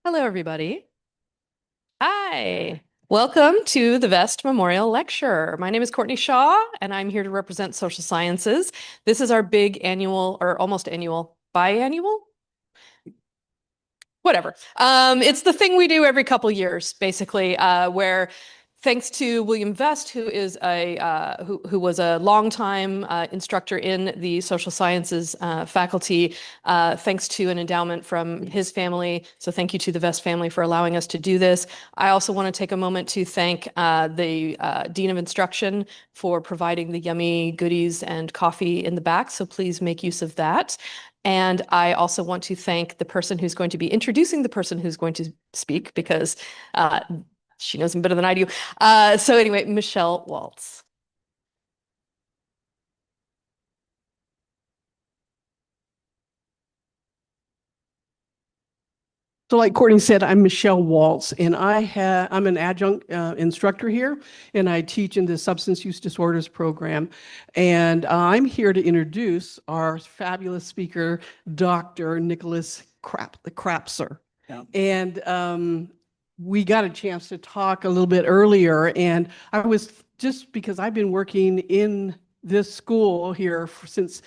Hello, everybody. Hi. Welcome to the Vest Memorial Lecture. My name is Courtney Shaw, and I'm here to represent social sciences. This is our big annual, or almost annual, biannual, whatever. It's the thing we do every couple years, basically, where thanks to William Vest, who is who was a longtime instructor in the social sciences faculty, thanks to an endowment from his family. So thank you to the Vest family for allowing us to do this. I also want to take a moment to thank the Dean of Instruction for providing the yummy goodies and coffee in the back. So please make use of that. And I also want to thank the person who's going to be introducing the person who's going to speak because uh, she knows him better than I do. So anyway, Michelle Waltz. So like Courtney said, I'm Michelle Waltz, and I'm an adjunct instructor here, and I teach in the substance use disorders program. And I'm here to introduce our fabulous speaker, Dr. Nicholas Krapser. Yeah. And we got a chance to talk a little bit earlier, and I was just because I've been working in this school here since,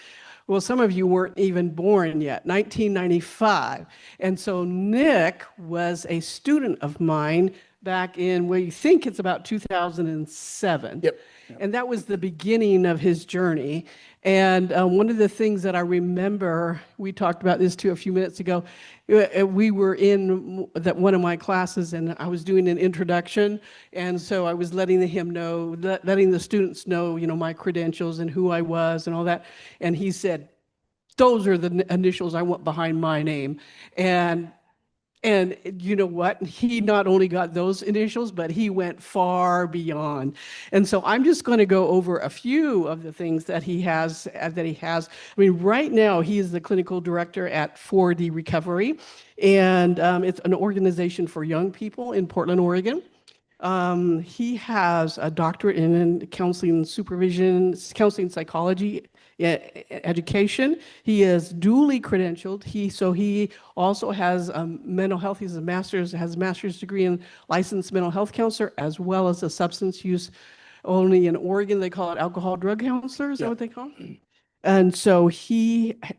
well, some of you weren't even born yet, 1995. And so Nick was a student of mine back in, well, you think it's about 2007. Yep. And that was the beginning of his journey. And one of the things that I remember, we talked about this too a few minutes ago, we were in one of my classes and I was doing an introduction. And so I was letting him know, letting the students know, my credentials and who I was and all that. And he said, those are the initials I want behind my name. And you know what? He not only got those initials, but he went far beyond. And so I'm just going to go over a few of the things that he has. I mean, right now he is the clinical director at 4D Recovery, and it's an organization for young people in Portland, Oregon. He has a doctorate in counseling supervision, counseling psychology, education. He is duly credentialed. He also has mental health. He's has a master's degree in licensed mental health counselor, as well as a substance use. Only in Oregon, they call it alcohol drug counselor. Is that what they call it? And so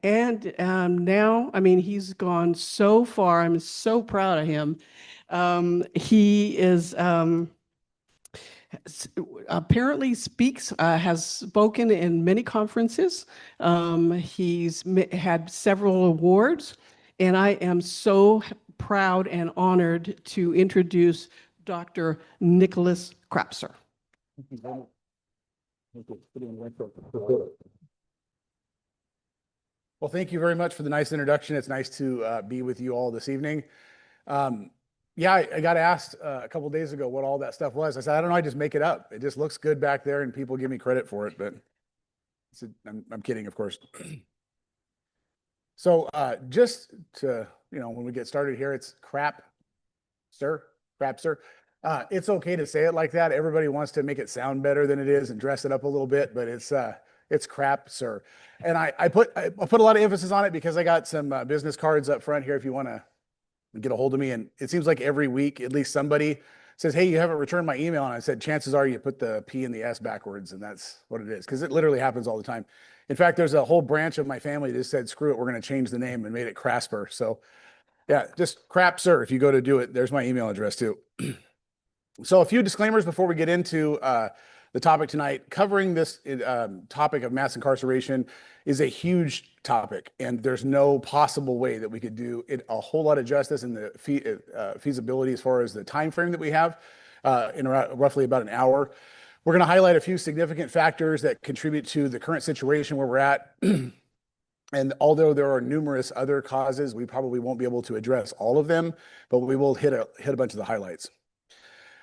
now, I mean, he's gone so far. I'm so proud of him. He is apparently has spoken in many conferences. He's had several awards, and I am so proud and honored to introduce Dr. Nicholas Krapser. Well, thank you very much for the nice introduction. It's nice to be with you all this evening. Yeah, I got asked a couple days ago what all that stuff was. I said, I don't know, I just make it up. It just looks good back there and people give me credit for it, but I'm kidding, of course. So just to, when we get started here, it's Krapser. It's okay to say it like that. Everybody wants to make it sound better than it is and dress it up a little bit, but it's Krapser. And I put a lot of emphasis on it because I got some business cards up front here if you want to get a hold of me. And it seems like every week, at least somebody says, hey, you haven't returned my email. And I said, chances are you put the P and the S backwards. And that's what it is. Because it literally happens all the time. In fact, there's a whole branch of my family that just said, screw it, we're going to change the name and made it Krasper. So yeah, just Krapser. If you go to do it, there's my email address too. So a few disclaimers before we get into the topic tonight. Covering this topic of mass incarceration is a huge topic, and there's no possible way that we could do it a whole lot of justice in the feasibility as far as the time frame that we have in roughly about an hour. We're going to highlight a few significant factors that contribute to the current situation where we're at. And although there are numerous other causes, we probably won't be able to address all of them, but we will hit a bunch of the highlights.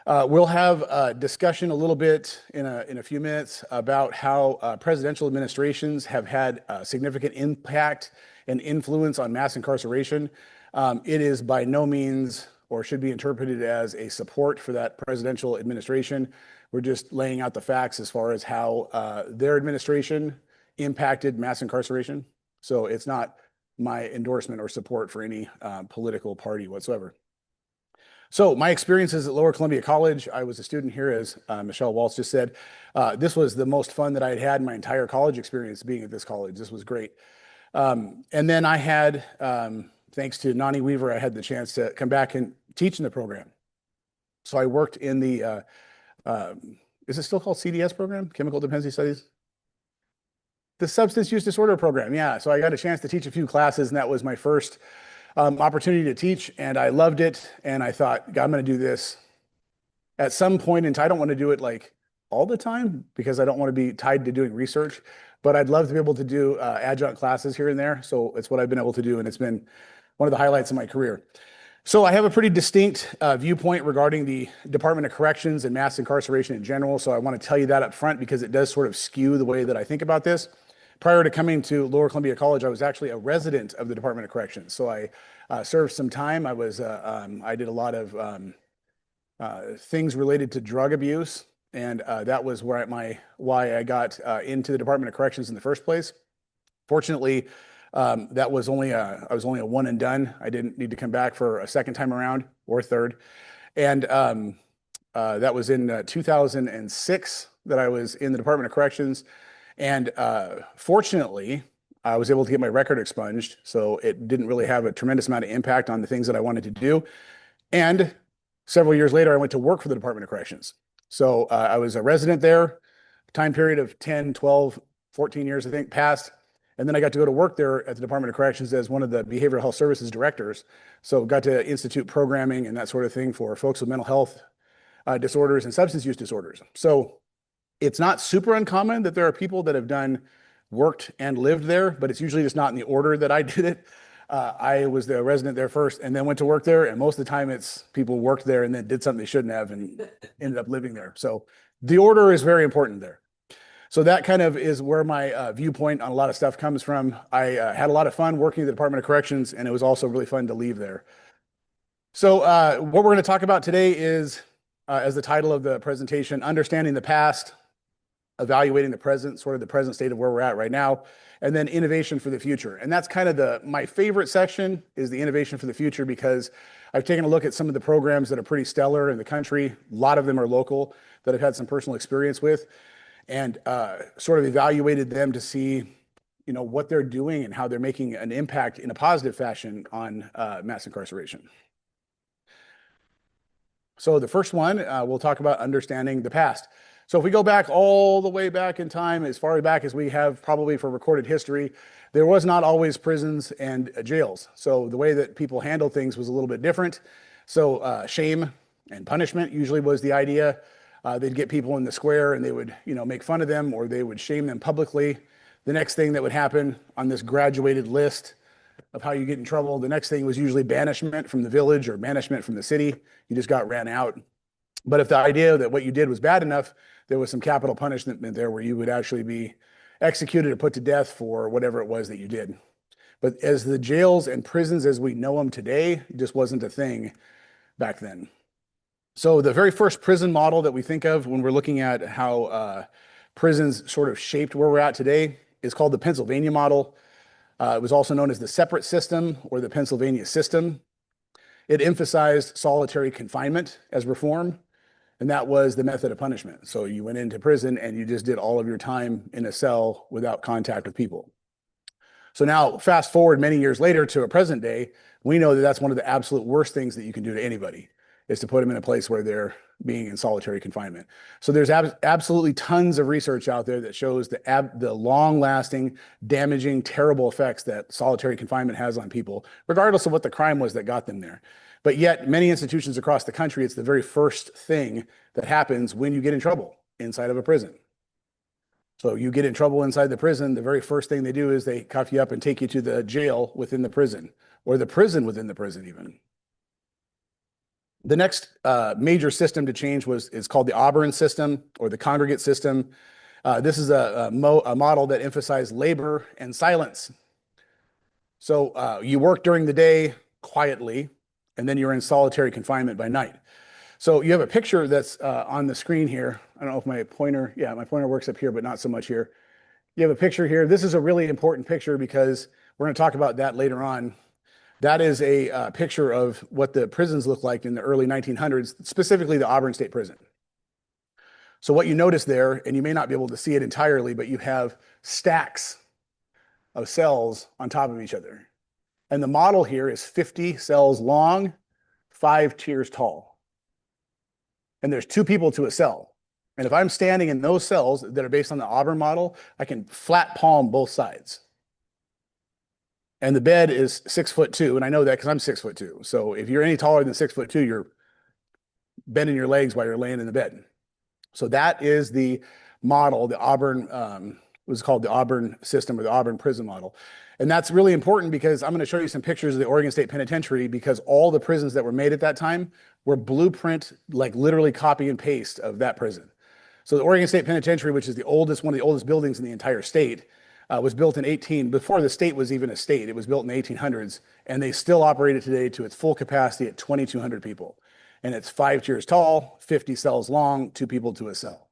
We'll have a discussion a little bit in a few minutes about how presidential administrations have had a significant impact and influence on mass incarceration. It is by no means or should be interpreted as a support for that presidential administration. We're just laying out the facts as far as how their administration impacted mass incarceration. So it's not my endorsement or support for any political party whatsoever. So my experiences at Lower Columbia College, I was a student here, as Michelle Waltz just said. This was the most fun that I'd had in my entire college experience being at this college. This was great. And then I had, thanks to Nani Weaver, I had the chance to come back and teach in the program. So I worked in the, is it still called CDS program? Chemical Dependency Studies? The Substance Use Disorder program. Yeah. So I got a chance to teach a few classes, and that was my first opportunity to teach, and I loved it. And I thought, God, I'm going to do this at some point in time. I don't want to do it like all the time because I don't want to be tied to doing research, but I'd love to be able to do adjunct classes here and there. So it's what I've been able to do, and it's been one of the highlights of my career. So I have a pretty distinct viewpoint regarding the Department of Corrections and mass incarceration in general. So I want to tell you that up front because it does sort of skew the way that I think about this. Prior to coming to Lower Columbia College, I was actually a resident of the Department of Corrections. So I served some time. I did a lot of things related to drug abuse, and that was why I got into the Department of Corrections in the first place. Fortunately, I was only a one and done. I didn't need to come back for a second time around or third. And that was in 2006 that I was in the Department of Corrections. And fortunately, I was able to get my record expunged. So it didn't really have a tremendous amount of impact on the things that I wanted to do. And several years later, I went to work for the Department of Corrections. So I was a resident there, time period of 10, 12, 14 years, I think, passed. And then I got to go to work there at the Department of Corrections as one of the behavioral health services directors. So got to institute programming and that sort of thing for folks with mental health disorders and substance use disorders. So it's not super uncommon that there are people that have worked and lived there, but it's usually just not in the order that I did it. I was the resident there first and then went to work there. And most of the time it's people worked there and then did something they shouldn't have and ended up living there. So the order is very important there. So that kind of is where my viewpoint on a lot of stuff comes from. I had a lot of fun working at the Department of Corrections, and it was also really fun to leave there. So what we're going to talk about today is, as the title of the presentation, understanding the past, evaluating the present, sort of the present state of where we're at right now, and then innovation for the future. And that's kind of my favorite section is the innovation for the future, because I've taken a look at some of the programs that are pretty stellar in the country. A lot of them are local that I've had some personal experience with, and sort of evaluated them to see, what they're doing and how they're making an impact in a positive fashion on mass incarceration. So the first one, we'll talk about understanding the past. So if we go back all the way back in time, as far back as we have probably for recorded history, there was not always prisons and jails. So the way that people handled things was a little bit different. So shame and punishment usually was the idea. They'd get people in the square and they would, make fun of them, or they would shame them publicly. The next thing that would happen on this graduated list of how you get in trouble, the next thing was usually banishment from the village or banishment from the city. You just got ran out. But if the idea that what you did was bad enough, there was some capital punishment there where you would actually be executed or put to death for whatever it was that you did. But as the jails and prisons as we know them today, it just wasn't a thing back then. So the very first prison model that we think of when we're looking at how prisons sort of shaped where we're at today is called the Pennsylvania model. It was also known as the separate system or the Pennsylvania system. It emphasized solitary confinement as reform, and that was the method of punishment. So you went into prison and you just did all of your time in a cell without contact with people. So now fast forward many years later to a present day, we know that that's one of the absolute worst things that you can do to anybody, is to put them in a place where they're being in solitary confinement. So there's absolutely tons of research out there that shows the long-lasting, damaging, terrible effects that solitary confinement has on people, regardless of what the crime was that got them there. But yet, many institutions across the country, it's the very first thing that happens when you get in trouble inside of a prison. So you get in trouble inside the prison, the very first thing they do is they cuff you up and take you to the jail within the prison, or the prison within the prison even. The next major system to change is called the Auburn system or the congregate system. This is a model that emphasized labor and silence. So you work during the day quietly, and then you're in solitary confinement by night. So you have a picture that's on the screen here. I don't know if my pointer works up here, but not so much here. You have a picture here. This is a really important picture because we're going to talk about that later on. That is a picture of what the prisons looked like in the early 1900s, specifically the Auburn State Prison. So what you notice there, and you may not be able to see it entirely, but you have stacks of cells on top of each other. And the model here is 50 cells long, 5 tiers tall. And there's 2 people to a cell. And if I'm standing in those cells that are based on the Auburn model, I can flat palm both sides. And the bed is 6'2", and I know that because I'm 6'2". So if you're any taller than 6'2", you're bending your legs while you're laying in the bed. So that is the model, the Auburn, was called the Auburn system or the Auburn prison model. And that's really important because I'm going to show you some pictures of the Oregon State Penitentiary, because all the prisons that were made at that time were blueprint, like literally copy and paste of that prison. So the Oregon State Penitentiary, which is the oldest, one of the oldest buildings in the entire state, was built in before the state was even a state. It was built in the 1800s, and they still operate it today to its full capacity at 2,200 people. And it's 5 tiers tall, 50 cells long, 2 people to a cell.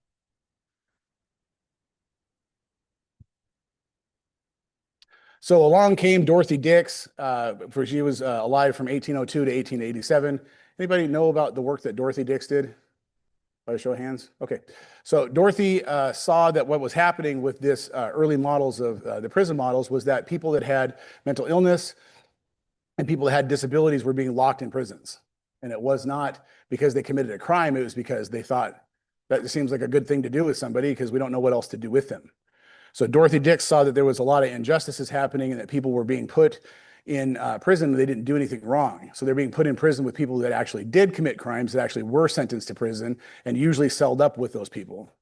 So along came Dorothy Dix, for she was alive from 1802 to 1887. Anybody know about the work that Dorothy Dix did? By a show of hands? Okay. So Dorothy saw that what was happening with this early models of the prison models was that people that had mental illness and people that had disabilities were being locked in prisons. And it was not because they committed a crime. It was because they thought that seems like a good thing to do with somebody because we don't know what else to do with them. So Dorothy Dix saw that there was a lot of injustices happening and that people were being put in prison and they didn't do anything wrong. So they're being put in prison with people that actually did commit crimes, that actually were sentenced to prison and usually celled up with those people.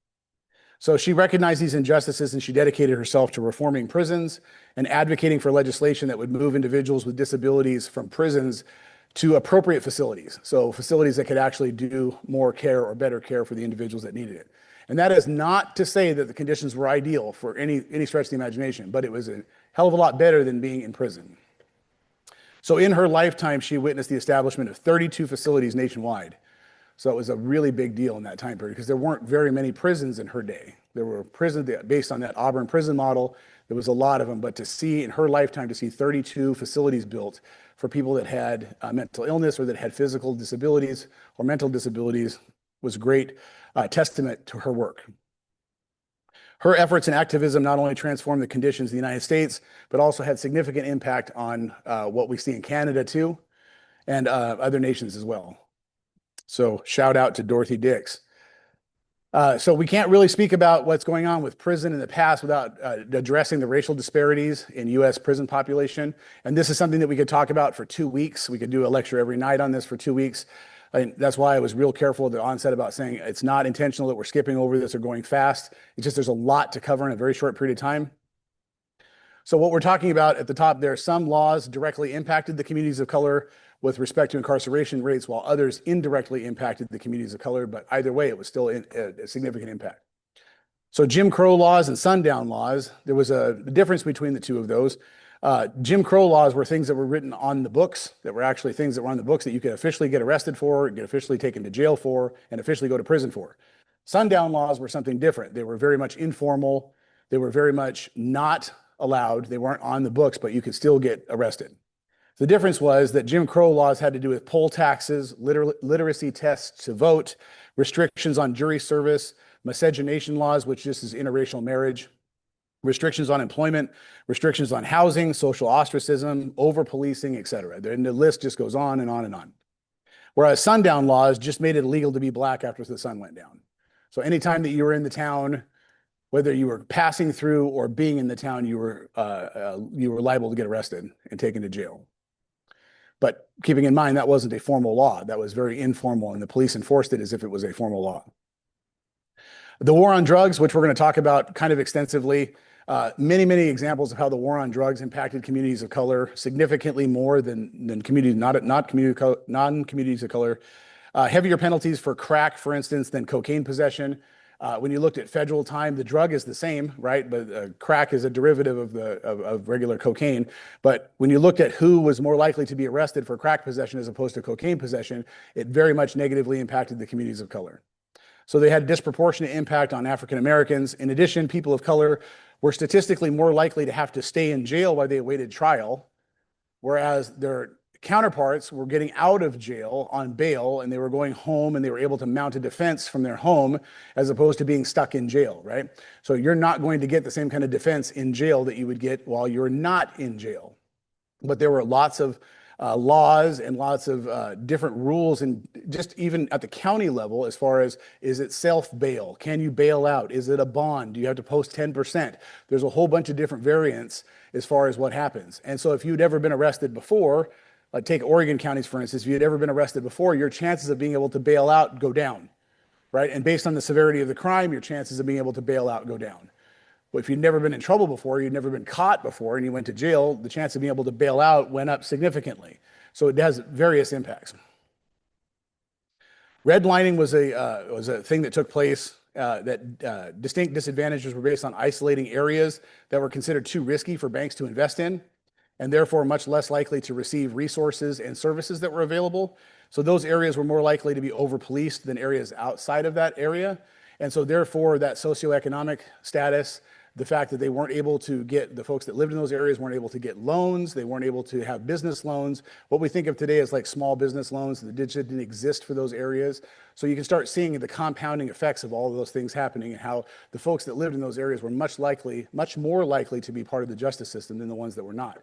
So she recognized these injustices and she dedicated herself to reforming prisons and advocating for legislation that would move individuals with disabilities from prisons to appropriate facilities. So facilities that could actually do more care or better care for the individuals that needed it. And that is not to say that the conditions were ideal for any stretch of the imagination, but it was a hell of a lot better than being in prison. So in her lifetime, she witnessed the establishment of 32 facilities nationwide. So it was a really big deal in that time period because there weren't very many prisons in her day. There were prisons that, based on that Auburn prison model, there was a lot of them, but to see in her lifetime, to see 32 facilities built for people that had mental illness or that had physical disabilities or mental disabilities was a great testament to her work. Her efforts and activism not only transformed the conditions in the United States, but also had significant impact on what we see in Canada too, and other nations as well. So shout out to Dorothy Dix. So we can't really speak about what's going on with prison in the past without addressing the racial disparities in U.S. prison population. And this is something that we could talk about for 2 weeks. We could do a lecture every night on this for 2 weeks. And that's why I was real careful at the onset about saying it's not intentional that we're skipping over this or going fast. It's just there's a lot to cover in a very short period of time. So what we're talking about at the top there, some laws directly impacted the communities of color with respect to incarceration rates, while others indirectly impacted the communities of color. But either way, it was still a significant impact. So Jim Crow laws and sundown laws, there was a difference between the two of those. Jim Crow laws were things that were written on the books, that were actually things that were on the books that you could officially get arrested for, get officially taken to jail for, and officially go to prison for. Sundown laws were something different. They were very much informal. They were very much not allowed. They weren't on the books, but you could still get arrested. The difference was that Jim Crow laws had to do with poll taxes, literacy tests to vote, restrictions on jury service, miscegenation laws, which just is interracial marriage, restrictions on employment, restrictions on housing, social ostracism, over-policing, et cetera. And the list just goes on and on and on. Whereas sundown laws just made it illegal to be black after the sun went down. So anytime that you were in the town, whether you were passing through or being in the town, you were liable to get arrested and taken to jail. But keeping in mind, that wasn't a formal law. That was very informal, and the police enforced it as if it was a formal law. The war on drugs, which we're going to talk about kind of extensively, many examples of how the war on drugs impacted communities of color significantly more than communities, non-communities of color. Heavier penalties for crack, for instance, than cocaine possession. When you looked at federal time, the drug is the same, right? But crack is a derivative of regular cocaine. But when you looked at who was more likely to be arrested for crack possession as opposed to cocaine possession, it very much negatively impacted the communities of color. So they had disproportionate impact on African Americans. In addition, people of color were statistically more likely to have to stay in jail while they awaited trial whereas their counterparts were getting out of jail on bail and they were going home and they were able to mount a defense from their home as opposed to being stuck in jail, right? So you're not going to get the same kind of defense in jail that you would get while you're not in jail. But there were lots of laws and lots of different rules, and just even at the county level, as far as, is it self bail? Can you bail out? Is it a bond? Do you have to post 10%? There's a whole bunch of different variants as far as what happens. And so if you'd ever been arrested before, like take Oregon counties, for instance, if you'd ever been arrested before, your chances of being able to bail out go down, right? And based on the severity of the crime, your chances of being able to bail out go down. But if you'd never been in trouble before, you'd never been caught before, and you went to jail, the chance of being able to bail out went up significantly. So it has various impacts. Redlining was a thing that took place that distinct disadvantages were based on isolating areas that were considered too risky for banks to invest in, and therefore much less likely to receive resources and services that were available. So those areas were more likely to be over-policed than areas outside of that area. And so therefore that socioeconomic status, the fact that they weren't able to get, the folks that lived in those areas weren't able to get loans, they weren't able to have business loans. What we think of today as like small business loans, that didn't exist for those areas. So you can start seeing the compounding effects of all of those things happening, and how the folks that lived in those areas were much more likely to be part of the justice system than the ones that were not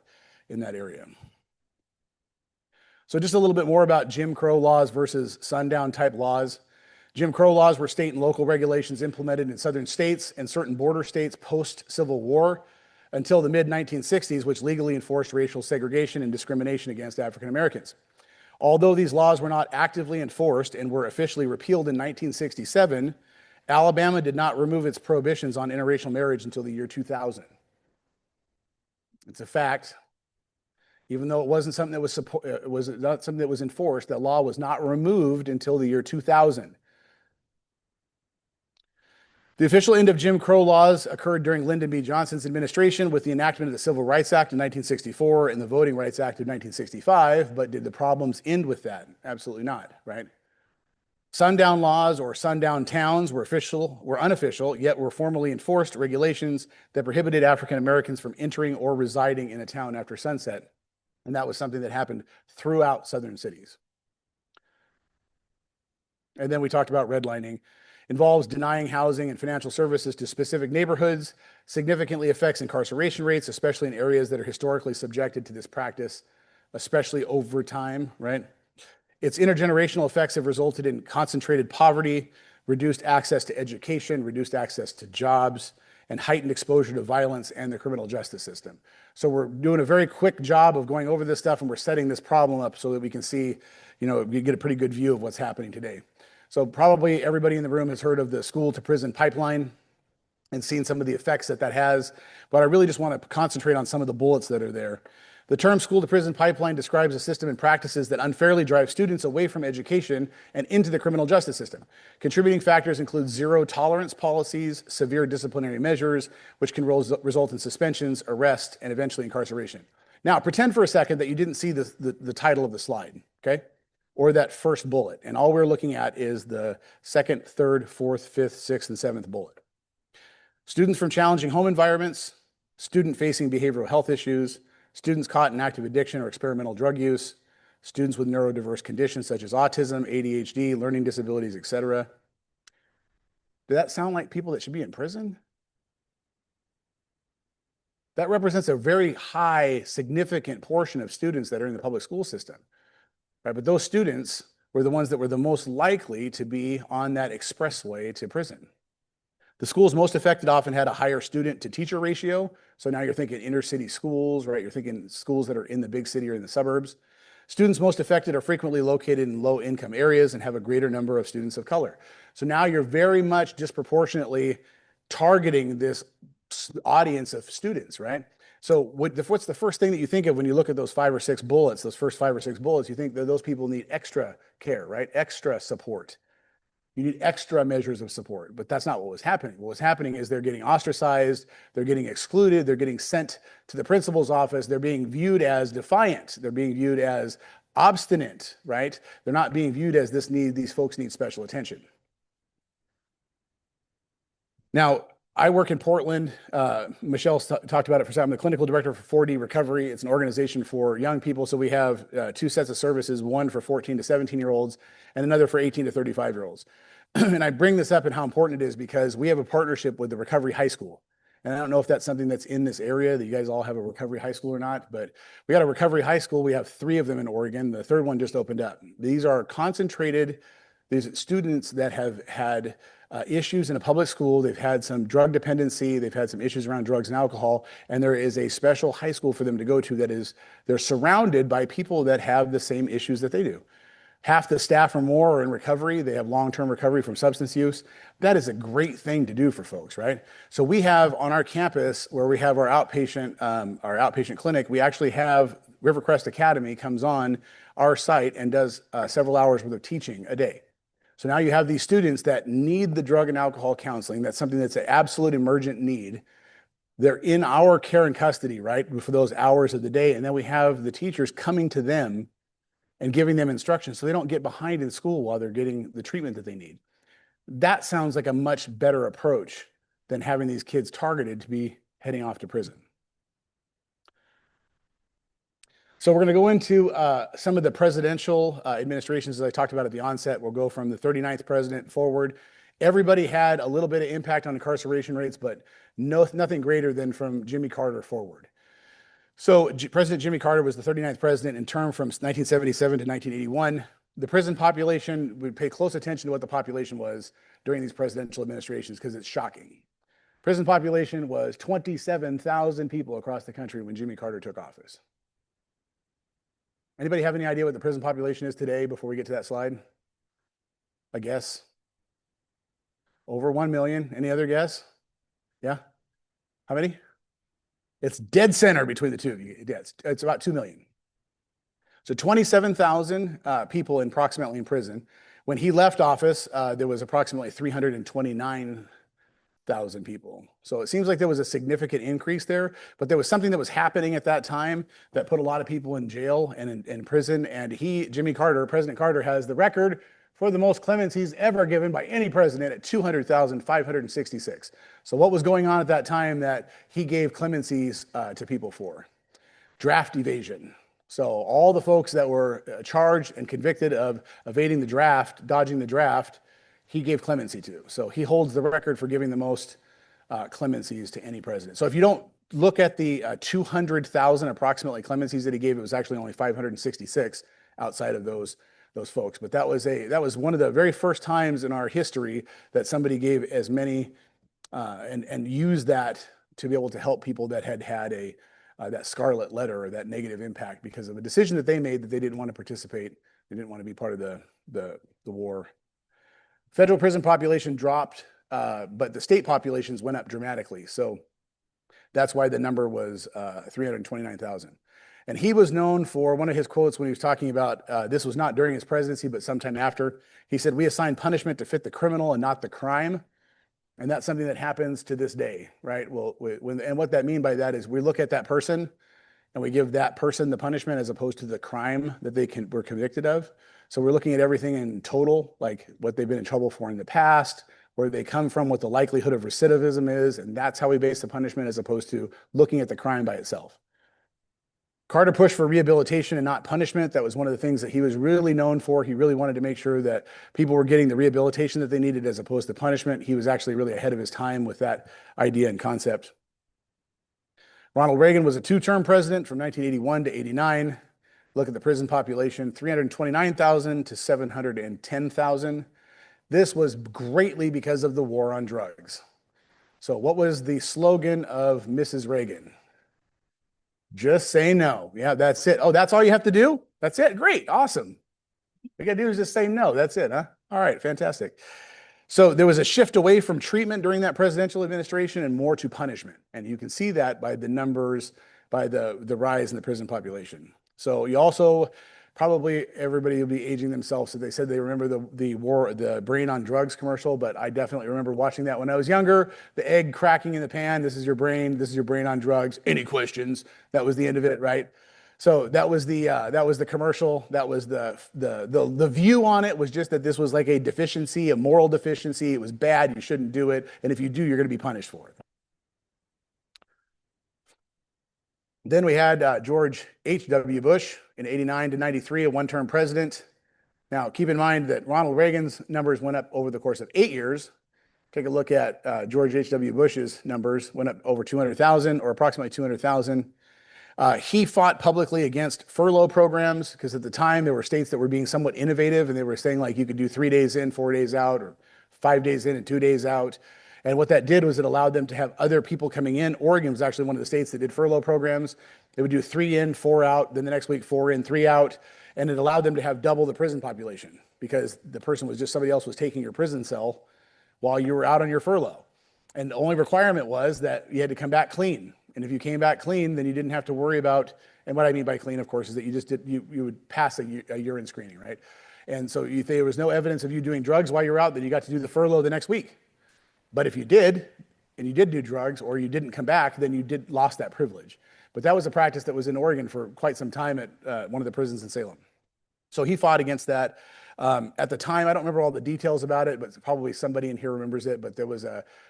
in that area. So just a little bit more about Jim Crow laws versus sundown type laws. Jim Crow laws were state and local regulations implemented in southern states and certain border states post-Civil War until the mid-1960s, which legally enforced racial segregation and discrimination against African Americans. Although these laws were not actively enforced and were officially repealed in 1967, Alabama did not remove its prohibitions on interracial marriage until the year 2000. It's a fact. Even though it wasn't something that was not something that was enforced, that law was not removed until the year 2000. The official end of Jim Crow laws occurred during Lyndon B. Johnson's administration with the enactment of the Civil Rights Act in 1964 and the Voting Rights Act of 1965, but did the problems end with that? Absolutely not, right? Sundown laws or sundown towns were unofficial, yet were formally enforced regulations that prohibited African Americans from entering or residing in a town after sunset. And that was something that happened throughout southern cities. And then we talked about redlining. Involves denying housing and financial services to specific neighborhoods, significantly affects incarceration rates, especially in areas that are historically subjected to this practice, especially over time, right? Its intergenerational effects have resulted in concentrated poverty, reduced access to education, reduced access to jobs, and heightened exposure to violence and the criminal justice system. So we're doing a very quick job of going over this stuff, and we're setting this problem up so that we can see, you get a pretty good view of what's happening today. So probably everybody in the room has heard of the school to prison pipeline and seen some of the effects that has, but I really just want to concentrate on some of the bullets that are there. The term school to prison pipeline describes a system and practices that unfairly drive students away from education and into the criminal justice system. Contributing factors include zero tolerance policies, severe disciplinary measures, which can result in suspensions, arrest, and eventually incarceration. Now, pretend for a second that you didn't see the title of the slide, okay? Or that first bullet. And all we're looking at is the second, third, fourth, fifth, sixth, and seventh bullet. Students from challenging home environments, student facing behavioral health issues, students caught in active addiction or experimental drug use, students with neurodiverse conditions such as autism, ADHD, learning disabilities, etc. Does that sound like people that should be in prison? That represents a very high, significant portion of students that are in the public school system. Right, but those students were the ones that were the most likely to be on that expressway to prison. The schools most affected often had a higher student to teacher ratio. So now you're thinking inner city schools, right? You're thinking schools that are in the big city or in the suburbs. Students most affected are frequently located in low income areas and have a greater number of students of color. So now you're very much disproportionately targeting this audience of students, right? So what's the first thing that you think of when you look at those 5 or 6 bullets, those first 5 or 6 bullets? You think that those people need extra care, right? Extra support. You need extra measures of support, but that's not what was happening. What was happening is they're getting ostracized, they're getting excluded, they're getting sent to the principal's office, they're being viewed as defiant, they're being viewed as obstinate, right? They're not being viewed as these folks need special attention. Now, I work in Portland. Michelle talked about it for a second. I'm the clinical director for 4D Recovery. It's an organization for young people. So we have two sets of services, one for 14 to 17-year-olds and another for 18 to 35-year-olds. And I bring this up and how important it is because we have a partnership with the Recovery High School. And I don't know if that's something that's in this area, that you guys all have a Recovery High School or not, but we got a Recovery High School. We have 3 of them in Oregon. The third one just opened up. These are concentrated, these students that have had issues in a public school. They've had some drug dependency. They've had some issues around drugs and alcohol. And there is a special high school for them to go to that is, they're surrounded by people that have the same issues that they do. Half the staff or more are in recovery. They have long-term recovery from substance use. That is a great thing to do for folks, right? So we have on our campus where we have our outpatient clinic, we actually have Rivercrest Academy comes on our site and does several hours worth of teaching a day. So now you have these students that need the drug and alcohol counseling. That's something that's an absolute emergent need. They're in our care and custody, right, for those hours of the day. And then we have the teachers coming to them and giving them instructions so they don't get behind in school while they're getting the treatment that they need. That sounds like a much better approach than having these kids targeted to be heading off to prison. So we're going to go into some of the presidential administrations, as I talked about at the onset. We'll go from the 39th president forward. Everybody had a little bit of impact on incarceration rates, but nothing greater than from Jimmy Carter forward. So President Jimmy Carter was the 39th president in term from 1977 to 1981. The prison population, we pay close attention to what the population was during these presidential administrations because it's shocking. Prison population was 27,000 people across the country when Jimmy Carter took office. Anybody have any idea what the prison population is today before we get to that slide? A guess? Over 1 million. Any other guess? Yeah? How many? It's dead center between the two. Yeah, it's about 2 million. So 27,000 people approximately in prison. When he left office, there was approximately 329,000 people. So it seems like there was a significant increase there, but there was something that was happening at that time that put a lot of people in jail and in prison. And President Carter has the record for the most clemencies ever given by any president at 200,566. So what was going on at that time that he gave clemencies to people for? Draft evasion. So all the folks that were charged and convicted of evading the draft, dodging the draft, he gave clemency to. So he holds the record for giving the most clemencies to any president. So if you don't look at the 200,000 approximately clemencies that he gave, it was actually only 566 outside of those folks. But that was one of the very first times in our history that somebody gave as many and used that to be able to help people that had that scarlet letter or that negative impact because of a decision that they made that they didn't want to participate. They didn't want to be part of the war. Federal prison population dropped, but the state populations went up dramatically. So that's why the number was 329,000. And he was known for one of his quotes when he was talking about, this was not during his presidency, but sometime after. He said, "We assign punishment to fit the criminal and not the crime." And that's something that happens to this day, right? Well, and what that mean by that is we look at that person and we give that person the punishment as opposed to the crime that they were convicted of. So we're looking at everything in total, like what they've been in trouble for in the past, where they come from, what the likelihood of recidivism is, and that's how we base the punishment as opposed to looking at the crime by itself. Carter pushed for rehabilitation and not punishment. That was one of the things that he was really known for. He really wanted to make sure that people were getting the rehabilitation that they needed as opposed to punishment. He was actually really ahead of his time with that idea and concept. Ronald Reagan was a 2-term president from 1981 to 89. Look at the prison population, 329,000 to 710,000. This was greatly because of the war on drugs. So what was the slogan of Mrs. Reagan? Just say no. Yeah, that's it. Oh, that's all you have to do? That's it? Great. Awesome. All you gotta do is just say no. That's it, huh? All right, fantastic. So there was a shift away from treatment during that presidential administration and more to punishment. And you can see that by the numbers, by the rise in the prison population. So you also, probably everybody will be aging themselves. So they said they remember the Brain on Drugs commercial, but I definitely remember watching that when I was younger. The egg cracking in the pan. This is your brain on drugs. Any questions? That was the end of it, right? So that was the commercial. That was the view on it was just that this was like a deficiency, a moral deficiency. It was bad. You shouldn't do it. And if you do, you're going to be punished for it. Then we had George H.W. Bush in 89 to 93, a one-term president. Now, keep in mind that Ronald Reagan's numbers went up over the course of 8 years. Take a look at George H.W. Bush's numbers, went up over 200,000 or approximately 200,000. He fought publicly against furlough programs because at the time there were states that were being somewhat innovative and they were saying like you could do 3 days in, 4 days out, or 5 days in and 2 days out. And what that did was it allowed them to have other people coming in. Oregon was actually one of the states that did furlough programs. They would do 3 in, 4 out, then the next week 4 in, 3 out. And it allowed them to have double the prison population because the person was just somebody else was taking your prison cell while you were out on your furlough. And the only requirement was that you had to come back clean. And if you came back clean, then you didn't have to worry about, and what I mean by clean, of course, is that you would pass a urine screening, right? And so if there was no evidence of you doing drugs while you're out, then you got to do the furlough the next week. But if you did, and you did do drugs or you didn't come back, then you lost that privilege. But that was a practice that was in Oregon for quite some time at one of the prisons in Salem. So he fought against that. At the time, I don't remember all the details about it, but probably somebody in here remembers it. But there was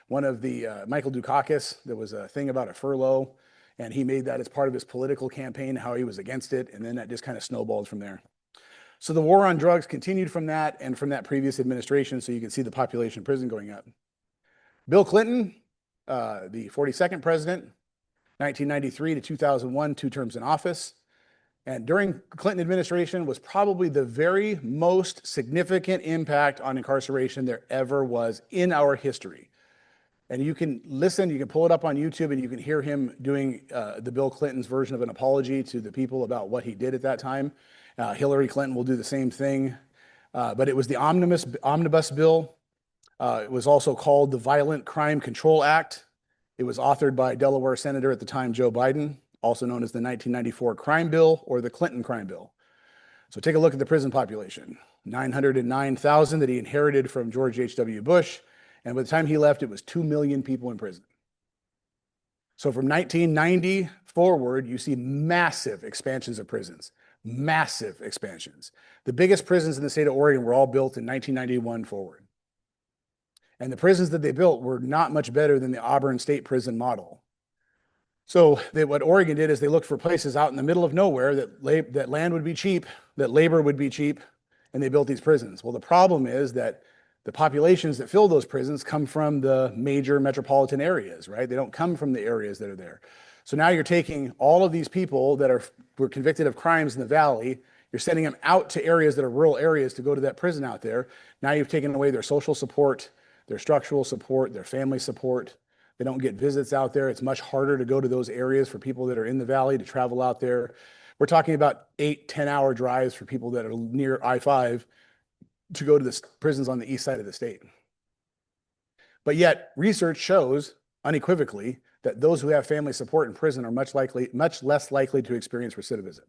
one of the Michael Dukakis, there was a thing about a furlough, and he made that as part of his political campaign, how he was against it, and then that just kind of snowballed from there. So the war on drugs continued from that and from that previous administration, so you can see the population in prison going up. Bill Clinton, the 42nd president, 1993 to 2001, 2 terms in office. And during Clinton administration was probably the very most significant impact on incarceration there ever was in our history. And you can listen, you can pull it up on YouTube and you can hear him doing the Bill Clinton's version of an apology to the people about what he did at that time. Hillary Clinton will do the same thing. But it was the omnibus bill. It was also called the Violent Crime Control Act. It was authored by Delaware Senator at the time, Joe Biden, also known as the 1994 Crime Bill or the Clinton Crime Bill. So take a look at the prison population, 909,000 that he inherited from George H.W. Bush. And by the time he left, it was 2 million people in prison. So from 1990 forward, you see massive expansions of prisons, massive expansions. The biggest prisons in the state of Oregon were all built in 1991 forward. And the prisons that they built were not much better than the Auburn State Prison model. So what Oregon did is they looked for places out in the middle of nowhere that land would be cheap, that labor would be cheap, and they built these prisons. Well, the problem is that the populations that fill those prisons come from the major metropolitan areas, right? They don't come from the areas that are there. So now you're taking all of these people that were convicted of crimes in the valley, you're sending them out to areas that are rural areas to go to that prison out there. Now you've taken away their social support, their structural support, their family support. They don't get visits out there. It's much harder to go to those areas for people that are in the valley to travel out there. We're talking about 8-10-hour drives for people that are near I-5 to go to the prisons on the east side of the state. But yet research shows unequivocally that those who have family support in prison are much less likely to experience recidivism.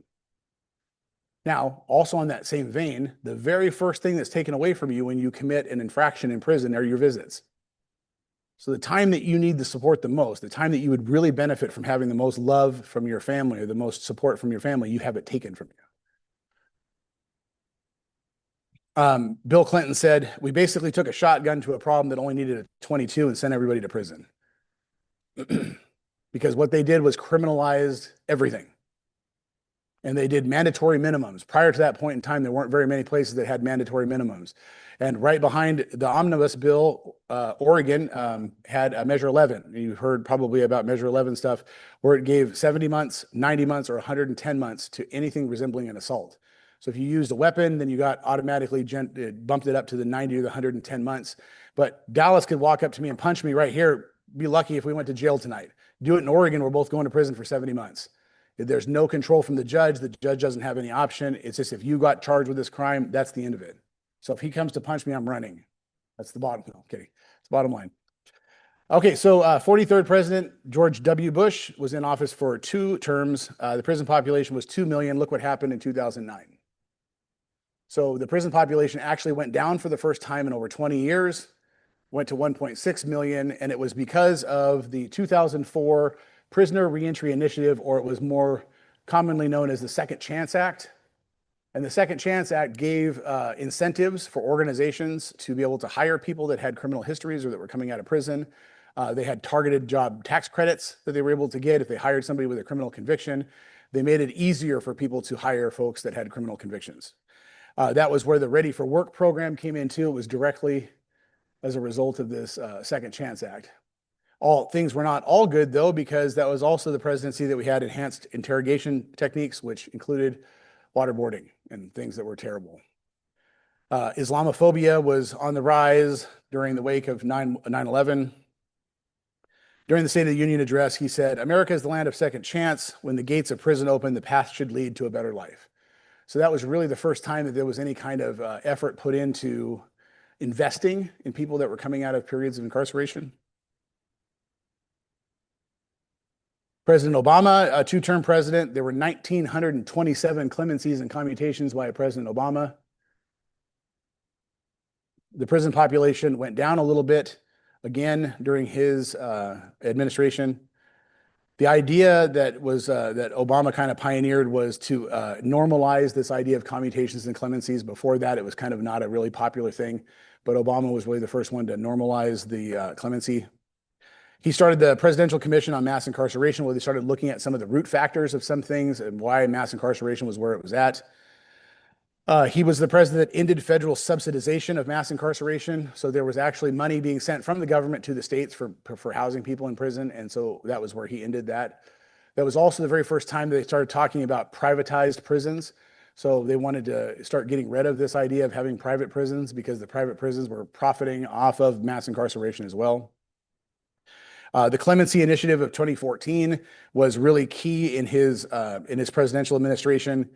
Now, also on that same vein, the very first thing that's taken away from you when you commit an infraction in prison are your visits. So the time that you need the support the most, the time that you would really benefit from having the most love from your family or the most support from your family, you have it taken from you. Bill Clinton said, we basically took a shotgun to a problem that only needed a 22 and sent everybody to prison. Because what they did was criminalized everything. And they did mandatory minimums. Prior to that point in time, there weren't very many places that had mandatory minimums. And right behind the omnibus bill, Oregon had a Measure 11. You've heard probably about Measure 11 stuff, where it gave 70 months, 90 months, or 110 months to anything resembling an assault. So if you used a weapon, then you got automatically bumped it up to the 90 or the 110 months. But Dallas could walk up to me and punch me right here. Be lucky if we went to jail tonight. Do it in Oregon, we're both going to prison for 70 months. There's no control from the judge. The judge doesn't have any option. It's just if you got charged with this crime, that's the end of it. So if he comes to punch me, I'm running. That's the bottom. No, kidding. It's the bottom line. Okay, so 43rd President George W. Bush was in office for 2 terms. The prison population was 2 million. Look what happened in 2009. So the prison population actually went down for the first time in over 20 years, went to 1.6 million, and it was because of the 2004 Prisoner Reentry Initiative, or it was more commonly known as the Second Chance Act. And the Second Chance Act gave incentives for organizations to be able to hire people that had criminal histories or that were coming out of prison. They had targeted job tax credits that they were able to get if they hired somebody with a criminal conviction. They made it easier for people to hire folks that had criminal convictions. That was where the Ready for Work program came in too. It was directly as a result of this Second Chance Act. All things were not all good though, because that was also the presidency that we had enhanced interrogation techniques, which included waterboarding and things that were terrible. Islamophobia was on the rise during the wake of 9/11. During the State of the Union address, he said, "America is the land of second chance. When the gates of prison open, the path should lead to a better life." So that was really the first time that there was any kind of effort put into investing in people that were coming out of periods of incarceration. President Obama, a two-term president, there were 1,927 clemencies and commutations by President Obama. The prison population went down a little bit again during his administration. The idea that Obama kind of pioneered was to normalize this idea of commutations and clemencies. Before that, it was kind of not a really popular thing, but Obama was really the first one to normalize the clemency. He started the Presidential Commission on Mass Incarceration, where they started looking at some of the root factors of some things and why mass incarceration was where it was at. He was the president that ended federal subsidization of mass incarceration. So there was actually money being sent from the government to the states for housing people in prison. And so that was where he ended that. That was also the very first time they started talking about privatized prisons. So they wanted to start getting rid of this idea of having private prisons because the private prisons were profiting off of mass incarceration as well. The Clemency Initiative of 2014 was really key in his presidential administration.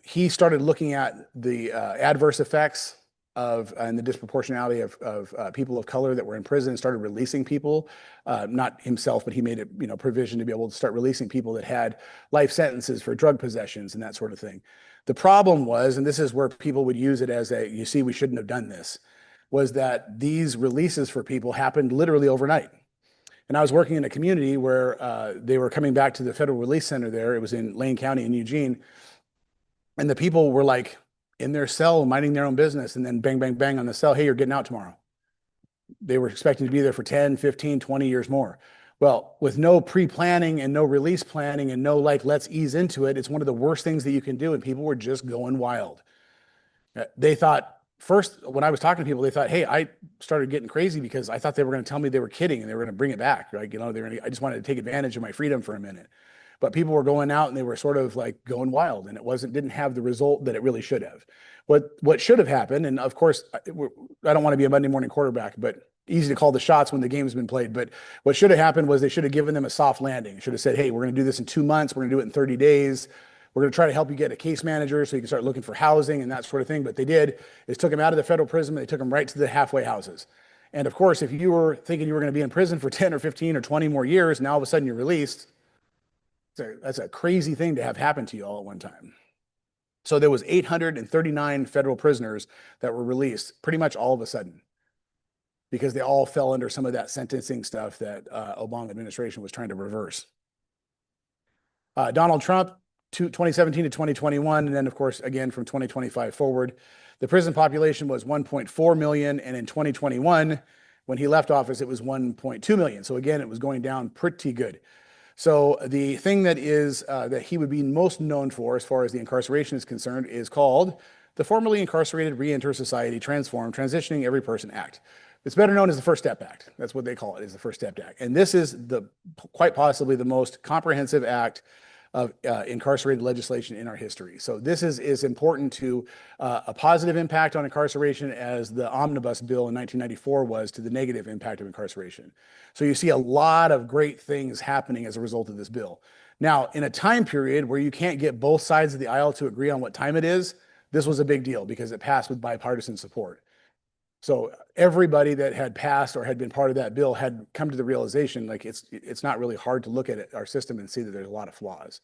He started looking at the adverse effects and the disproportionality of people of color that were in prison and started releasing people. Not himself, but he made it, provision to be able to start releasing people that had life sentences for drug possessions and that sort of thing. The problem was, and this is where people would use it as we shouldn't have done this, was that these releases for people happened literally overnight. And I was working in a community where they were coming back to the Federal Release Center there. It was in Lane County in Eugene. And the people were like in their cell, minding their own business, and then bang, bang, bang on the cell. Hey, you're getting out tomorrow. They were expecting to be there for 10, 15, 20 years more. Well, with no pre-planning and no release planning and no let's ease into it, it's one of the worst things that you can do. And people were just going wild. They thought, first, when I was talking to people, they thought, hey, I started getting crazy because I thought they were going to tell me they were kidding and they were going to bring it back. I just wanted to take advantage of my freedom for a minute. But people were going out and they were sort of like going wild, and it didn't have the result that it really should have. What should have happened, and of course, I don't want to be a Monday morning quarterback, but easy to call the shots when the game's been played. But what should have happened was they should have given them a soft landing. Should have said, hey, we're going to do this in 2 months. We're going to do it in 30 days. We're going to try to help you get a case manager so you can start looking for housing and that sort of thing. But they did is took them out of the federal prison. They took them right to the halfway houses. And of course, if you were thinking you were going to be in prison for 10 or 15 or 20 more years, now all of a sudden you're released. That's a crazy thing to have happen to you all at one time. So there was 839 federal prisoners that were released pretty much all of a sudden because they all fell under some of that sentencing stuff that Obama administration was trying to reverse. Donald Trump, 2017 to 2021, and then of course, again, from 2025 forward, the prison population was 1.4 million. And in 2021, when he left office, it was 1.2 million. So again, it was going down pretty good. So the thing that he would be most known for as far as the incarceration is concerned is called the Formerly Incarcerated Reenter Society Transform Transitioning Every Person Act. It's better known as the First Step Act. That's what they call it, is the First Step Act. And this is quite possibly the most comprehensive act of incarcerated legislation in our history. So this is important to a positive impact on incarceration as the Omnibus Bill in 1994 was to the negative impact of incarceration. So you see a lot of great things happening as a result of this bill. Now, in a time period where you can't get both sides of the aisle to agree on what time it is, this was a big deal because it passed with bipartisan support. So everybody that had passed or had been part of that bill had come to the realization, it's not really hard to look at our system and see that there's a lot of flaws.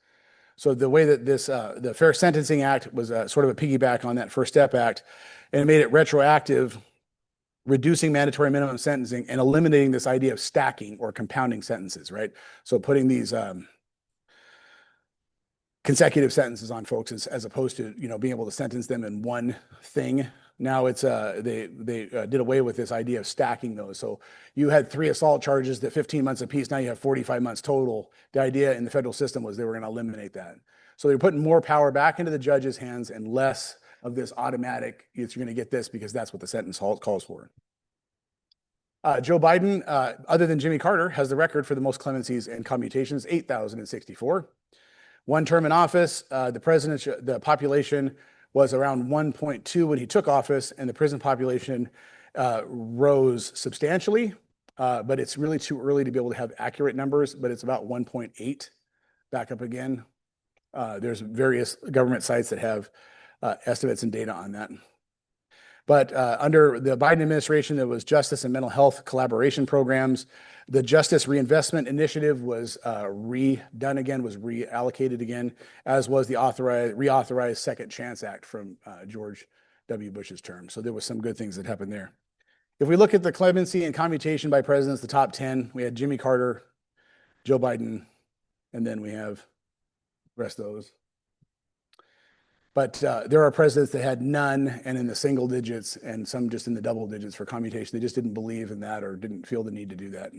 So the way that the Fair Sentencing Act was sort of a piggyback on that First Step Act, and it made it retroactive, reducing mandatory minimum sentencing and eliminating this idea of stacking or compounding sentences, right? So putting these consecutive sentences on folks as opposed to, being able to sentence them in one thing. Now it's they did away with this idea of stacking those. So you had 3 assault charges that 15 months apiece. Now you have 45 months total. The idea in the federal system was they were going to eliminate that. So they're putting more power back into the judge's hands and less of this automatic, you're going to get this because that's what the sentence calls for. Joe Biden, other than Jimmy Carter, has the record for the most clemencies and commutations, 8,064. One term in office, the population was around 1.2 when he took office, and the prison population rose substantially, but it's really too early to be able to have accurate numbers, but it's about 1.8 back up again. There's various government sites that have estimates and data on that. But under the Biden administration, there was justice and mental health collaboration programs. The Justice Reinvestment Initiative was redone again, was reallocated again, as was the reauthorized Second Chance Act from George W. Bush's term. So there was some good things that happened there. If we look at the clemency and commutation by presidents, the top 10, we had Jimmy Carter, Joe Biden, and then we have the rest of those. But there are presidents that had none and in the single digits and some just in the double digits for commutation. They just didn't believe in that or didn't feel the need to do that.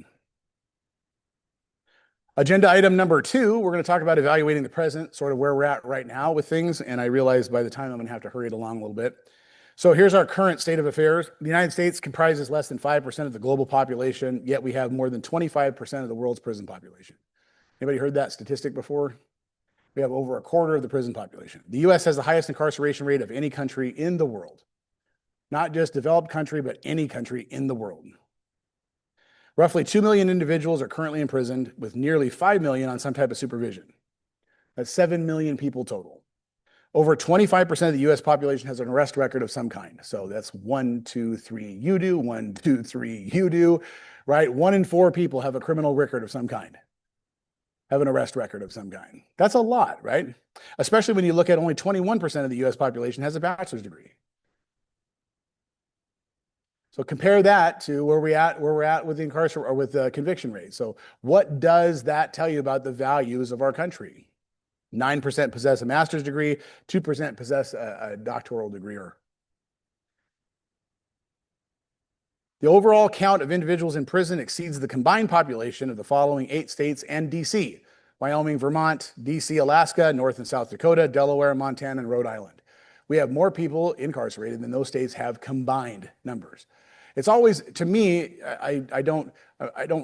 Agenda item number 2, we're going to talk about evaluating the present, sort of where we're at right now with things. And I realize by the time I'm going to have to hurry it along a little bit. So here's our current state of affairs. The United States comprises less than 5% of the global population, yet we have more than 25% of the world's prison population. Anybody heard that statistic before? We have over a quarter of the prison population. The U.S. has the highest incarceration rate of any country in the world. Not just developed country, but any country in the world. Roughly 2 million individuals are currently imprisoned, with nearly 5 million on some type of supervision. That's 7 million people total. Over 25% of the U.S. population has an arrest record of some kind. So that's 1, 2, 3, you do, 1, 2, 3, you do, right? 1 in 4 people have a criminal record of some kind. Have an arrest record of some kind. That's a lot, right? Especially when you look at only 21% of the U.S. population has a bachelor's degree. So compare that to where we're at with the incarceration or with the conviction rate. So what does that tell you about the values of our country? 9% possess a master's degree, 2% possess a doctoral degree. The overall count of individuals in prison exceeds the combined population of the following 8 states and DC: Wyoming, Vermont, DC, Alaska, North and South Dakota, Delaware, Montana, and Rhode Island. We have more people incarcerated than those states have combined numbers. It's always, to me, I don't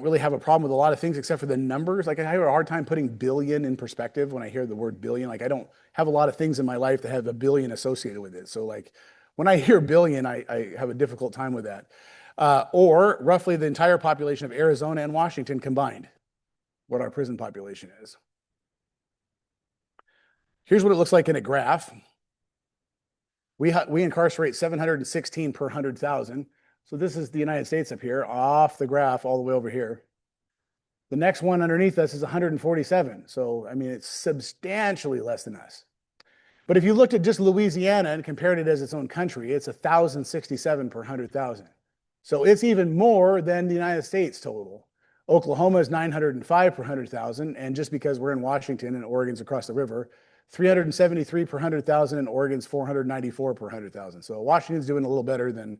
really have a problem with a lot of things except for the numbers. Like, I have a hard time putting billion in perspective when I hear the word billion. Like, I don't have a lot of things in my life that have a billion associated with it. So like when I hear billion, I have a difficult time with that. Or roughly the entire population of Arizona and Washington combined, what our prison population is. Here's what it looks like in a graph. We incarcerate 716 per 100,000. So this is the United States up here, off the graph all the way over here. The next one underneath us is 147. So, I mean, it's substantially less than us. But if you looked at just Louisiana and compared it as its own country, it's 1,067 per 100,000. So it's even more than the United States total. Oklahoma is 905 per 100,000. And just because we're in Washington and Oregon's across the river, 373 per 100,000 and Oregon's 494 per 100,000. So Washington's doing a little better than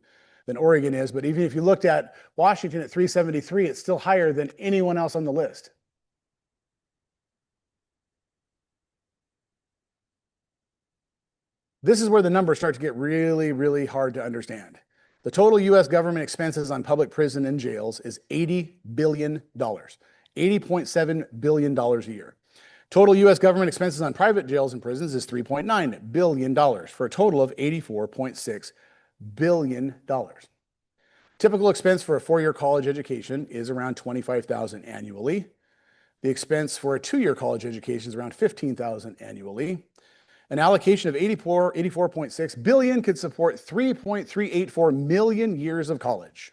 Oregon is. But even if you looked at Washington at 373, it's still higher than anyone else on the list. This is where the numbers start to get really, really hard to understand. The total U.S. government expenses on public prison and jails is $80 billion, $80.7 billion a year. Total U.S. government expenses on private jails and prisons is $3.9 billion for a total of $84.6 billion. Typical expense for a 4-year college education is around $25,000 annually. The expense for a 2-year college education is around $15,000 annually. An allocation of $84.6 billion could support 3.384 million years of college,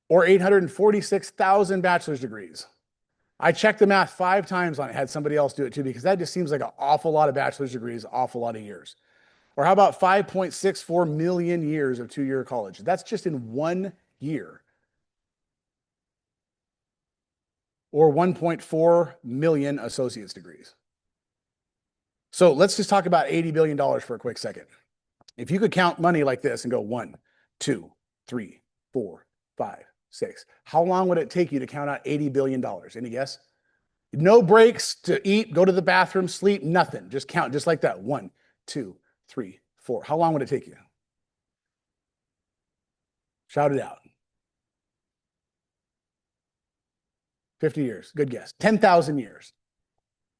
or 846,000 bachelor's degrees. I checked the math 5 times on it, had somebody else do it too, because that just seems like an awful lot of bachelor's degrees, awful lot of years. Or how about 5.64 million years of 2-year college? That's just in 1 year. Or 1.4 million associate's degrees. So let's just talk about $80 billion for a quick second. If you could count money like this and go 1, 2, 3, 4, 5, 6, how long would it take you to count out $80 billion? Any guess? No breaks to eat, go to the bathroom, sleep, nothing. Just count just like that. 1, 2, 3, 4. How long would it take you? Shout it out. 50 years. Good guess. 10,000 years.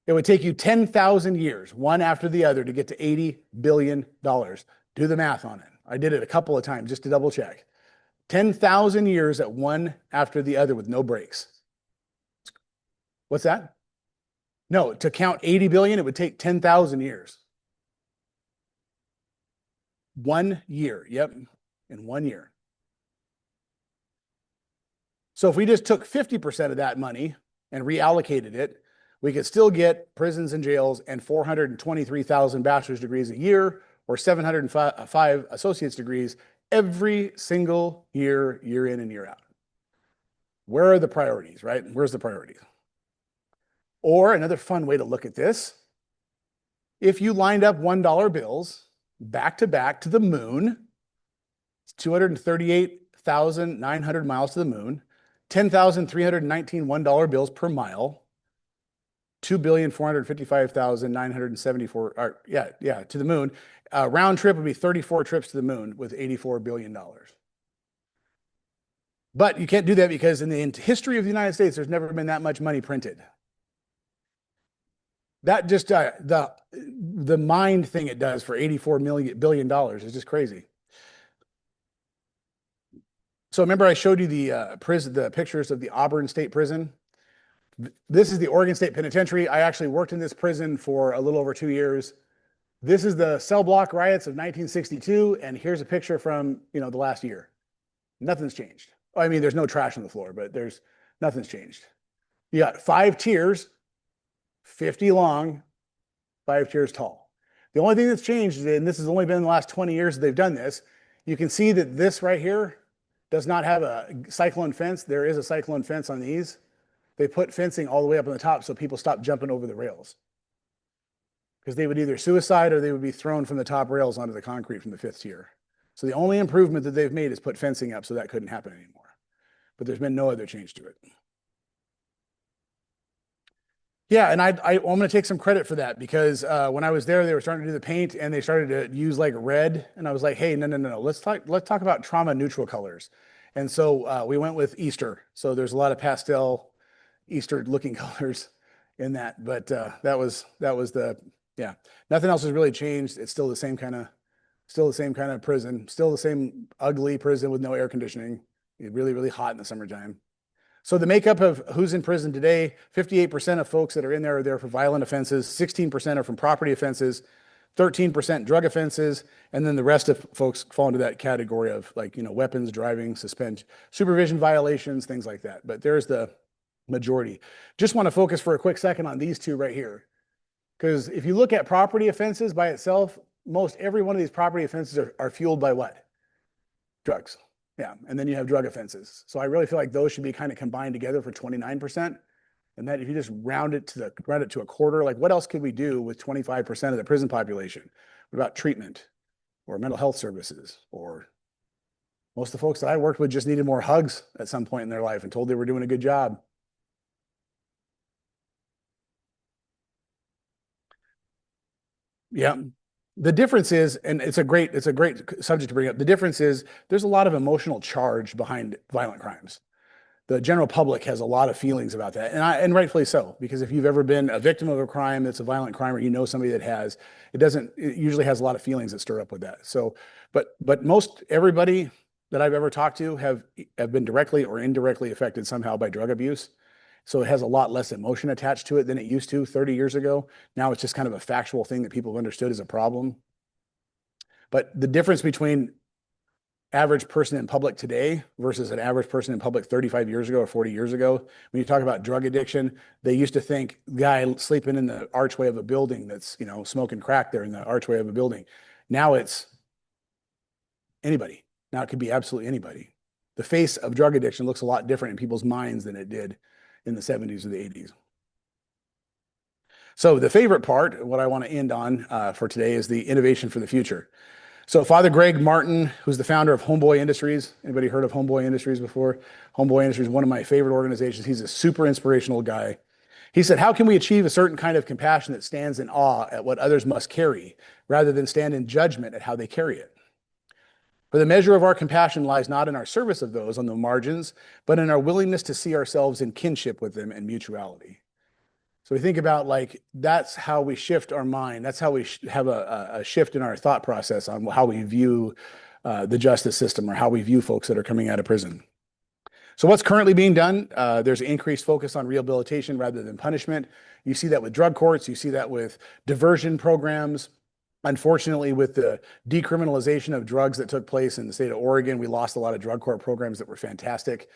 It would take you 10,000 years, one after the other, to get to $80 billion. Do the math on it. I did it a couple of times just to double check. 10,000 years at one after the other with no breaks. What's that? No, to count 80 billion, it would take 10,000 years. 1 year. Yep. In 1 year. So if we just took 50% of that money and reallocated it, we could still get prisons and jails and 423,000 bachelor's degrees a year, or 705 associate's degrees every single year, year in and year out. Where are the priorities, right? Where's the priorities? Or another fun way to look at this, if you lined up $1 bills back to the moon, it's 238,900 miles to the moon, 10,319 $1 bills per mile, 2,455,974, to the moon. Round trip would be 34 trips to the moon with $84 billion. But you can't do that because in the history of the United States, there's never been that much money printed. That just, the mind thing it does for $84 billion is just crazy. So remember I showed you the pictures of the Auburn State Prison? This is the Oregon State Penitentiary. I actually worked in this prison for a little over 2 years. This is the cell block riots of 1962, and here's a picture from, the last year. Nothing's changed. I mean, there's no trash on the floor, but nothing's changed. You got 5 tiers, 50 long, 5 tiers tall. The only thing that's changed, and this has only been in the last 20 years that they've done this, you can see that this right here does not have a cyclone fence. There is a cyclone fence on these. They put fencing all the way up on the top so people stop jumping over the rails, because they would either suicide or they would be thrown from the top rails onto the concrete from the 5th tier. So the only improvement that they've made is put fencing up so that couldn't happen anymore. But there's been no other change to it. Yeah, and I'm going to take some credit for that, because when I was there, they were starting to do the paint and they started to use like red. And I was like, hey, no. Let's talk about trauma neutral colors. And so we went with Easter. So there's a lot of pastel Easter looking colors in that. But that was yeah. Nothing else has really changed. It's still the same kind of prison, still the same ugly prison with no air conditioning. It's really, really hot in the summertime. So the makeup of who's in prison today, 58% of folks that are in there are there for violent offenses, 16% are from property offenses, 13% drug offenses, and then the rest of folks fall into that category of weapons, driving, supervision violations, things like that. But there's the majority. Just want to focus for a quick second on these two right here. Because if you look at property offenses by itself, most every one of these property offenses are fueled by what? Drugs. Yeah, and then you have drug offenses. So I really feel like those should be kind of combined together for 29%. And that if you just round it to a quarter, like what else could we do with 25% of the prison population? What about treatment or mental health services? Or most of the folks that I worked with just needed more hugs at some point in their life and told they were doing a good job. Yeah. The difference is, and it's a great subject to bring up. The difference is there's a lot of emotional charge behind violent crimes. The general public has a lot of feelings about that, and rightfully so, because if you've ever been a victim of a crime that's a violent crime, or somebody that has, it usually has a lot of feelings that stir up with that. So, but most everybody that I've ever talked to have been directly or indirectly affected somehow by drug abuse. So it has a lot less emotion attached to it than it used to 30 years ago. Now it's just kind of a factual thing that people have understood as a problem. But the difference between average person in public today versus an average person in public 35 years ago or 40 years ago, when you talk about drug addiction, they used to think guy sleeping in the archway of a building that's, smoking crack there in the archway of a building. Now it's anybody. Now it could be absolutely anybody. The face of drug addiction looks a lot different in people's minds than it did in the 70s or the 80s. So the favorite part, what I want to end on for today, is the innovation for the future. So Father Greg Martin, who's the founder of Homeboy Industries. Anybody heard of Homeboy Industries before? Homeboy Industries is one of my favorite organizations. He's a super inspirational guy. He said, how can we achieve a certain kind of compassion that stands in awe at what others must carry, rather than stand in judgment at how they carry it? For the measure of our compassion lies not in our service of those on the margins, but in our willingness to see ourselves in kinship with them and mutuality. So we think about like, that's how we shift our mind. That's how we have a shift in our thought process on how we view the justice system, or how we view folks that are coming out of prison. So what's currently being done? There's an increased focus on rehabilitation rather than punishment. You see that with drug courts. You see that with diversion programs. Unfortunately, with the decriminalization of drugs that took place in the state of Oregon, we lost a lot of drug court programs that were fantastic.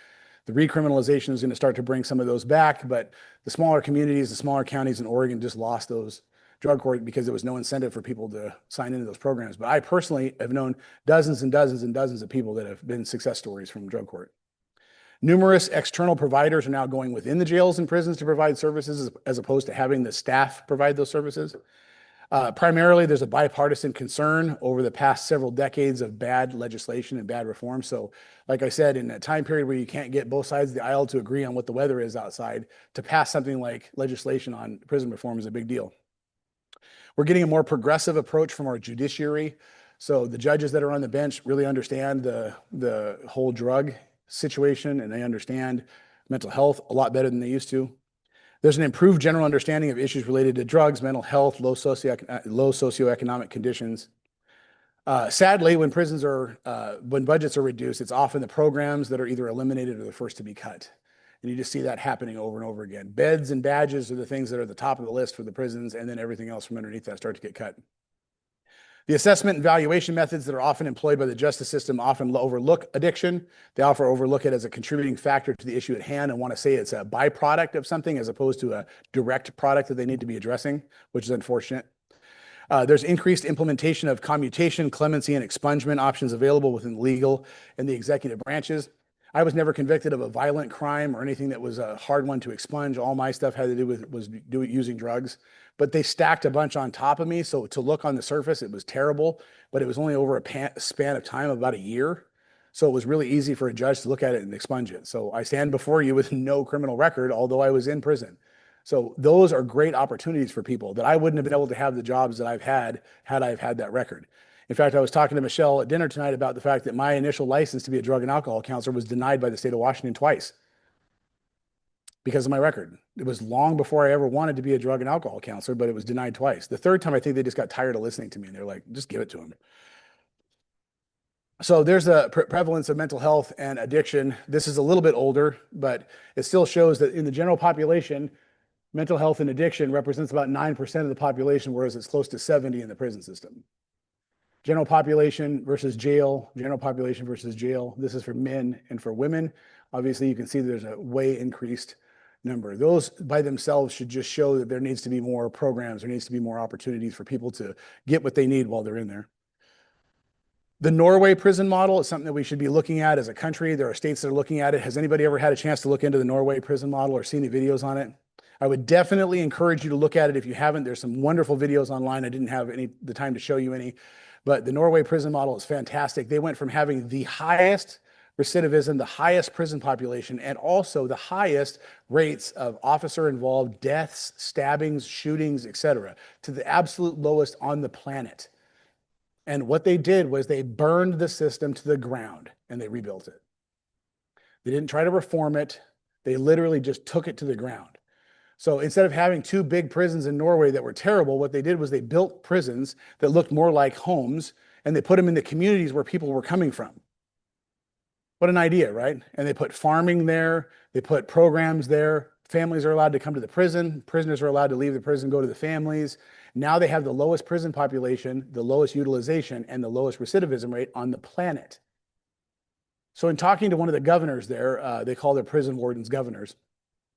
The recriminalization is going to start to bring some of those back, but the smaller communities, the smaller counties in Oregon just lost those drug court because there was no incentive for people to sign into those programs. But I personally have known dozens and dozens and dozens of people that have been success stories from drug court. Numerous external providers are now going within the jails and prisons to provide services, as opposed to having the staff provide those services. Primarily, there's a bipartisan concern over the past several decades of bad legislation and bad reform. So, like I said, in a time period where you can't get both sides of the aisle to agree on what the weather is outside, to pass something like legislation on prison reform is a big deal. We're getting a more progressive approach from our judiciary. So the judges that are on the bench really understand the whole drug situation, and they understand mental health a lot better than they used to. There's an improved general understanding of issues related to drugs, mental health, low socioeconomic conditions. Sadly, when when budgets are reduced, it's often the programs that are either eliminated or the first to be cut. And you just see that happening over and over again. Beds and badges are the things that are at the top of the list for the prisons, and then everything else from underneath that start to get cut. The assessment and valuation methods that are often employed by the justice system often overlook addiction. They often overlook it as a contributing factor to the issue at hand and want to say it's a byproduct of something as opposed to a direct product that they need to be addressing, which is unfortunate. There's increased implementation of commutation, clemency, and expungement options available within the legal and the executive branches. I was never convicted of a violent crime or anything that was a hard one to expunge. All my stuff had to do with using drugs, but they stacked a bunch on top of me. So to look on the surface, it was terrible, but it was only over a span of time of about a year. So it was really easy for a judge to look at it and expunge it. So I stand before you with no criminal record, although I was in prison. So those are great opportunities for people that I wouldn't have been able to have the jobs that I've had I've had that record. In fact, I was talking to Michelle at dinner tonight about the fact that my initial license to be a drug and alcohol counselor was denied by the state of Washington twice because of my record. It was long before I ever wanted to be a drug and alcohol counselor, but it was denied twice. The third time, I think they just got tired of listening to me, and they're like, just give it to him. So there's a prevalence of mental health and addiction. This is a little bit older, but it still shows that in the general population, mental health and addiction represents about 9% of the population, whereas it's close to 70% in the prison system. General population versus jail, general population versus jail. This is for men and for women. Obviously, you can see there's a way increased number. Those by themselves should just show that there needs to be more programs, there needs to be more opportunities for people to get what they need while they're in there. The Norway prison model is something that we should be looking at as a country. There are states that are looking at it. Has anybody ever had a chance to look into the Norway prison model or seen any videos on it? I would definitely encourage you to look at it if you haven't. There's some wonderful videos online. I didn't have the time to show you any. But the Norway prison model is fantastic. They went from having the highest recidivism, the highest prison population, and also the highest rates of officer-involved deaths, stabbings, shootings, etc., to the absolute lowest on the planet. And what they did was they burned the system to the ground and they rebuilt it. They didn't try to reform it. They literally just took it to the ground. So instead of having two big prisons in Norway that were terrible, what they did was they built prisons that looked more like homes, and they put them in the communities where people were coming from. What an idea, right? And they put farming there. They put programs there. Families are allowed to come to the prison. Prisoners are allowed to leave the prison, go to the families. Now they have the lowest prison population, the lowest utilization, and the lowest recidivism rate on the planet. So in talking to one of the governors there, they call their prison wardens governors.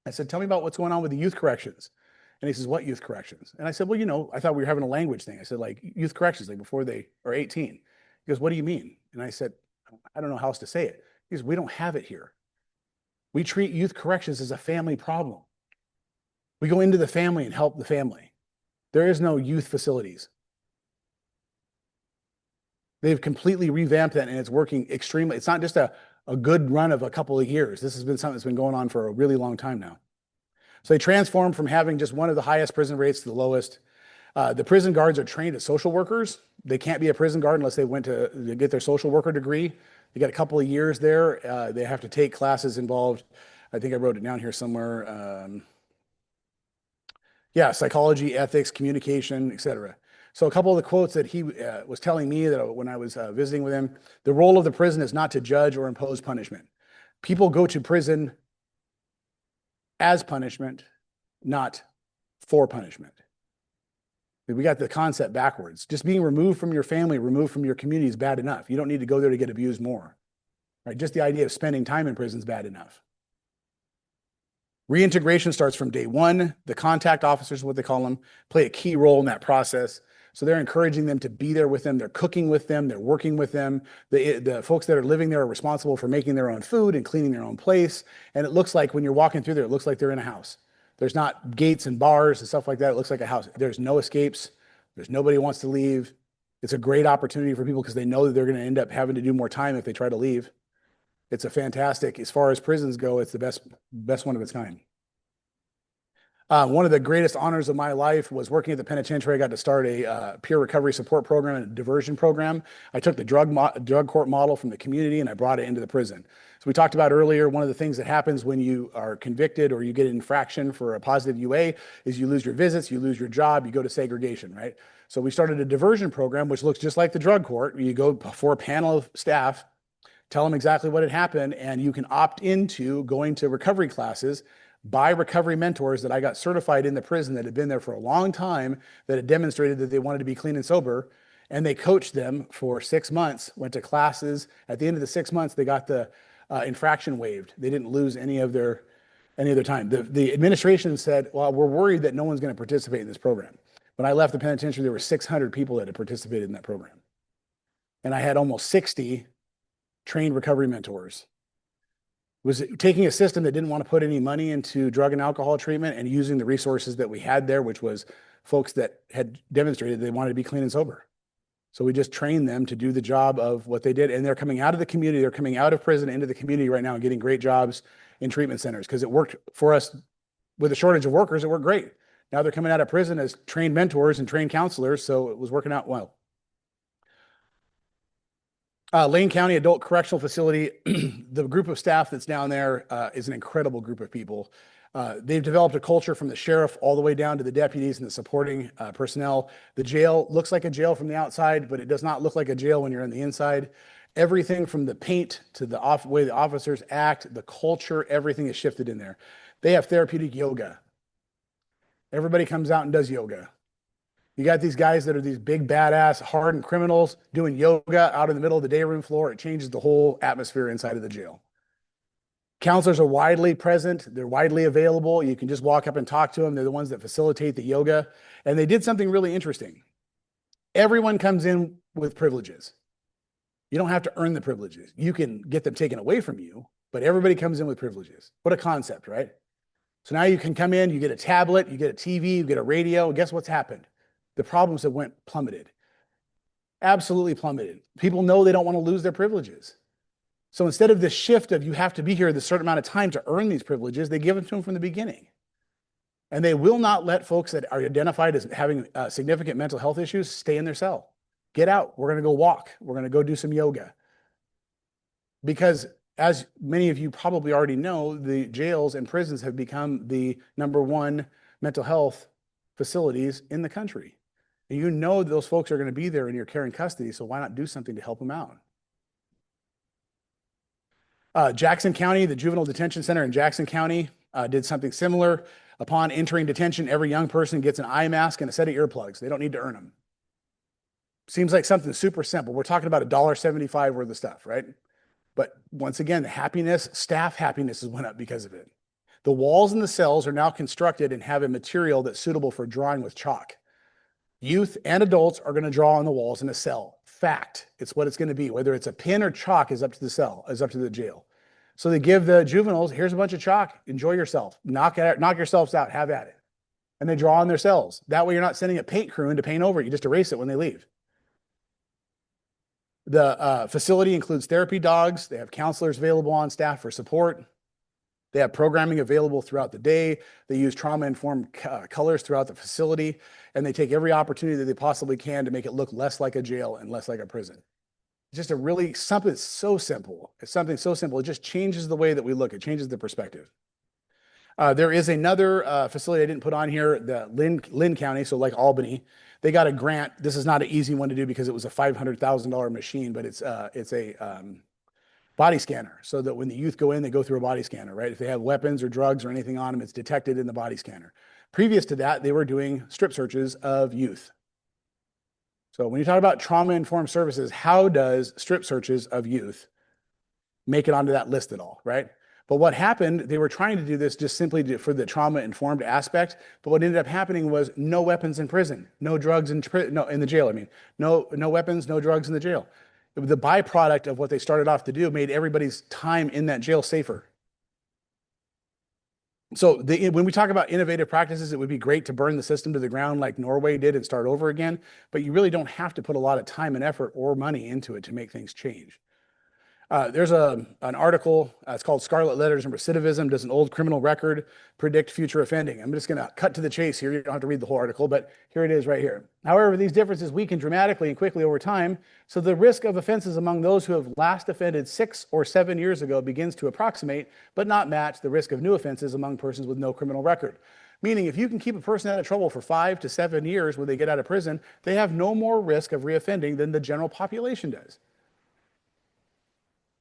I said, tell me about what's going on with the youth corrections. And he says, what youth corrections? And I said, well, you know, I thought we were having a language thing. I said, like youth corrections, like before they are 18. He goes, what do you mean? And I said, I don't know how else to say it. He goes, we don't have it here. We treat youth corrections as a family problem. We go into the family and help the family. There is no youth facilities. They've completely revamped that, and it's working extremely. It's not just a good run of a couple of years. This has been something that's been going on for a really long time now. So they transformed from having just one of the highest prison rates to the lowest. The prison guards are trained as social workers. They can't be a prison guard unless they went to get their social worker degree. They got a couple of years there. They have to take classes involved. I think I wrote it down here somewhere. Yeah, psychology, ethics, communication, etc. So a couple of the quotes that he was telling me that when I was visiting with him, the role of the prison is not to judge or impose punishment. People go to prison as punishment, not for punishment. We got the concept backwards. Just being removed from your family, removed from your community is bad enough. You don't need to go there to get abused more. Right? Just the idea of spending time in prison is bad enough. Reintegration starts from day one. The contact officers, what they call them, play a key role in that process. So they're encouraging them to be there with them. They're cooking with them. They're working with them. The folks that are living there are responsible for making their own food and cleaning their own place. And it looks like when you're walking through there, it looks like they're in a house. There's not gates and bars and stuff like that. It looks like a house. There's no escapes. There's nobody who wants to leave. It's a great opportunity for people because they know that they're going to end up having to do more time if they try to leave. It's a fantastic, as far as prisons go, it's the best one of its kind. One of the greatest honors of my life was working at the penitentiary. I got to start a peer recovery support program and a diversion program. I took the drug court model from the community and I brought it into the prison. So we talked about earlier, one of the things that happens when you are convicted or you get an infraction for a positive UA is you lose your visits, you lose your job, you go to segregation, right? So we started a diversion program, which looks just like the drug court. You go before a panel of staff, tell them exactly what had happened, and you can opt into going to recovery classes by recovery mentors that I got certified in the prison that had been there for a long time, that had demonstrated that they wanted to be clean and sober. And they coached them for 6 months, went to classes. At the end of the 6 months, they got the infraction waived. They didn't lose any of their time. The administration said, well, we're worried that no one's going to participate in this program. When I left the penitentiary, there were 600 people that had participated in that program. And I had almost 60 trained recovery mentors. Was taking a system that didn't want to put any money into drug and alcohol treatment and using the resources that we had there, which was folks that had demonstrated they wanted to be clean and sober. So we just trained them to do the job of what they did. And they're coming out of the community. They're coming out of prison into the community right now and getting great jobs in treatment centers because it worked for us with a shortage of workers. It worked great. Now they're coming out of prison as trained mentors and trained counselors. So it was working out well. Lane County Adult Correctional Facility, the group of staff that's down there is an incredible group of people. They've developed a culture from the sheriff all the way down to the deputies and the supporting personnel. The jail looks like a jail from the outside, but it does not look like a jail when you're on the inside. Everything from the paint to the way the officers act, the culture, everything is shifted in there. They have therapeutic yoga. Everybody comes out and does yoga. You got these guys that are these big, badass, hardened criminals doing yoga out in the middle of the day room floor. It changes the whole atmosphere inside of the jail. Counselors are widely present. They're widely available. You can just walk up and talk to them. They're the ones that facilitate the yoga. And they did something really interesting. Everyone comes in with privileges. You don't have to earn the privileges. You can get them taken away from you, but everybody comes in with privileges. What a concept, right? So now you can come in, you get a tablet, you get a TV, you get a radio. Guess what's happened? The problems have went plummeted. Absolutely plummeted. People know they don't want to lose their privileges. So instead of this shift of you have to be here this certain amount of time to earn these privileges, they give them to them from the beginning. And they will not let folks that are identified as having significant mental health issues stay in their cell. Get out. We're going to go walk. We're going to go do some yoga. Because as many of you probably already know, the jails and prisons have become the #1 mental health facilities in the country. And you know those folks are going to be there in your care and custody, so why not do something to help them out? Jackson County, the Juvenile Detention Center in Jackson County did something similar. Upon entering detention, every young person gets an eye mask and a set of earplugs. They don't need to earn them. Seems like something super simple. We're talking about $1.75 worth of stuff, right? But once again, the happiness, staff happiness has went up because of it. The walls in the cells are now constructed and have a material that's suitable for drawing with chalk. Youth and adults are going to draw on the walls in a cell. Fact. It's what it's going to be. Whether it's a pen or chalk is up to the cell, is up to the jail. So they give the juveniles, here's a bunch of chalk. Enjoy yourself. Knock yourselves out. Have at it. and they draw on their cells. That way you're not sending a paint crew in to paint over it. You just erase it when they leave. The facility includes therapy dogs. They have counselors available on staff for support. They have programming available throughout the day. They use trauma-informed colors throughout the facility, and they take every opportunity that they possibly can to make it look less like a jail and less like a prison. It's just something so simple. It's something so simple. It just changes the way that we look. It changes the perspective. There is another facility I didn't put on here, the Lynn County, so like Albany. They got a grant. This is not an easy one to do because it was a $500,000 machine, but it's a body scanner, so that when the youth go in, they go through a body scanner, right? If they have weapons or drugs or anything on them, it's detected in the body scanner. Previous to that, they were doing strip searches of youth. So when you talk about trauma-informed services, how does strip searches of youth make it onto that list at all, right? But what happened, they were trying to do this just simply for the trauma-informed aspect, but what ended up happening was no weapons in prison, no drugs in the jail. I mean, no weapons, no drugs in the jail. The byproduct of what they started off to do made everybody's time in that jail safer. So when we talk about innovative practices, it would be great to burn the system to the ground like Norway did and start over again, but you really don't have to put a lot of time and effort or money into it to make things change. There's an article, it's called Scarlet Letters and Recidivism. Does an old criminal record predict future offending? I'm just going to cut to the chase here. You don't have to read the whole article, but here it is right here. However, these differences weaken dramatically and quickly over time, so the risk of offenses among those who have last offended 6 or 7 years ago begins to approximate, but not match, the risk of new offenses among persons with no criminal record. Meaning, if you can keep a person out of trouble for 5 to 7 years when they get out of prison, they have no more risk of reoffending than the general population does.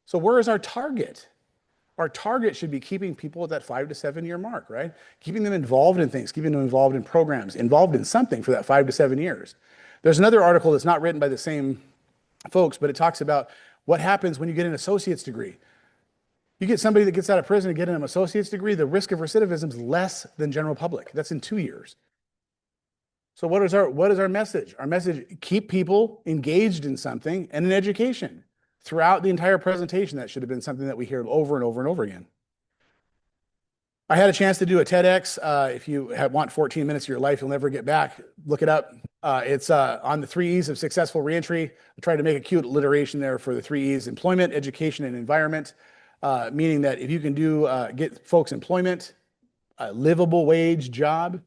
So where is our target? Our target should be keeping people at that 5 to 7 year mark, right? Keeping them involved in things, keeping them involved in programs, involved in something for that 5 to 7 years. There's another article that's not written by the same folks, but it talks about what happens when you get an associate's degree. You get somebody that gets out of prison and get an associate's degree, the risk of recidivism is less than general public. That's in 2 years. So what is our message? Our message, keep people engaged in something and in education. Throughout the entire presentation, that should have been something that we hear over and over and over again. I had a chance to do a TEDx. If you want 14 minutes of your life you'll never get back, look it up. It's on the 3 E's of successful reentry. I tried to make a cute alliteration there for the 3 E's: employment, education, and environment, meaning that if you can get folks employment, a livable wage job,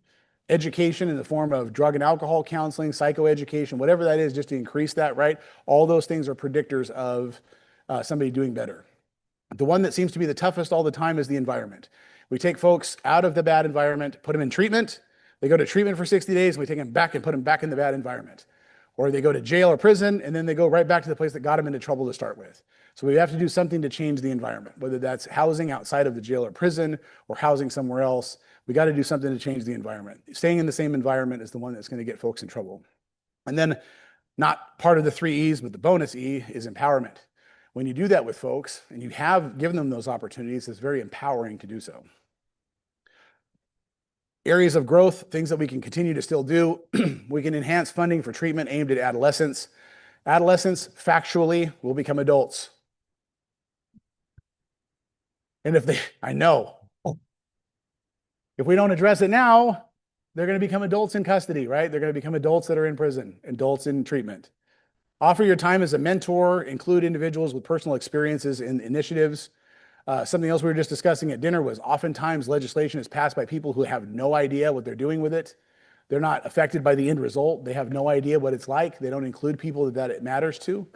education in the form of drug and alcohol counseling, psychoeducation, whatever that is, just to increase that, right? All those things are predictors of somebody doing better. The one that seems to be the toughest all the time is the environment. We take folks out of the bad environment, put them in treatment. They go to treatment for 60 days, and we take them back and put them back in the bad environment. Or they go to jail or prison, and then they go right back to the place that got them into trouble to start with. So we have to do something to change the environment, whether that's housing outside of the jail or prison or housing somewhere else. We got to do something to change the environment. Staying in the same environment is the one that's going to get folks in trouble. And then, not part of the 3 E's, but the bonus E is empowerment. When you do that with folks and you have given them those opportunities, it's very empowering to do so. Areas of growth, things that we can continue to still do. We can enhance funding for treatment aimed at adolescents. Adolescents, factually, will become adults. And if we don't address it now, they're going to become adults in custody, right? They're going to become adults that are in prison, adults in treatment. Offer your time as a mentor, include individuals with personal experiences in initiatives. Something else we were just discussing at dinner was oftentimes legislation is passed by people who have no idea what they're doing with it. They're not affected by the end result. They have no idea what it's like. They don't include people that it matters to.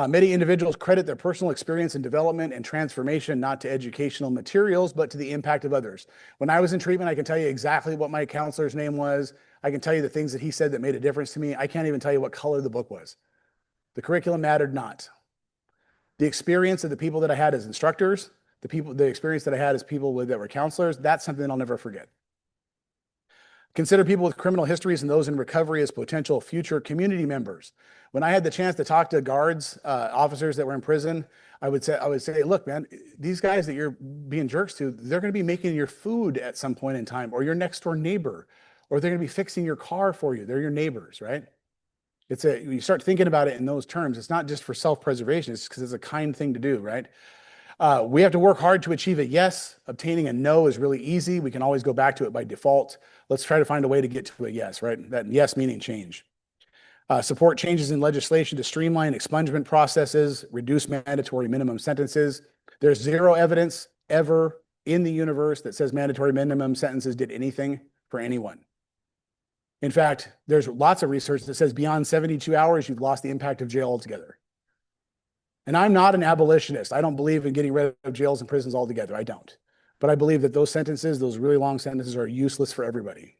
Many individuals credit their personal experience and development and transformation not to educational materials, but to the impact of others. When I was in treatment, I can tell you exactly what my counselor's name was. I can tell you the things that he said that made a difference to me. I can't even tell you what color the book was. The curriculum mattered not. The experience of the people that I had as instructors, the experience that I had as people that were counselors, that's something I'll never forget. Consider people with criminal histories and those in recovery as potential future community members. When I had the chance to talk to guards, officers that were in prison, I would say, look, man, these guys that you're being jerks to, they're going to be making your food at some point in time, or your next door neighbor, or they're going to be fixing your car for you. They're your neighbors, right? You start thinking about it in those terms. It's not just for self-preservation. It's because it's a kind thing to do, right? We have to work hard to achieve a yes. Obtaining a no is really easy. We can always go back to it by default. Let's try to find a way to get to a yes, right? That yes meaning change. Support changes in legislation to streamline expungement processes, reduce mandatory minimum sentences. There's zero evidence ever in the universe that says mandatory minimum sentences did anything for anyone. In fact, there's lots of research that says beyond 72 hours, you've lost the impact of jail altogether. And I'm not an abolitionist. I don't believe in getting rid of jails and prisons altogether. I don't. But I believe that those sentences, those really long sentences, are useless for everybody.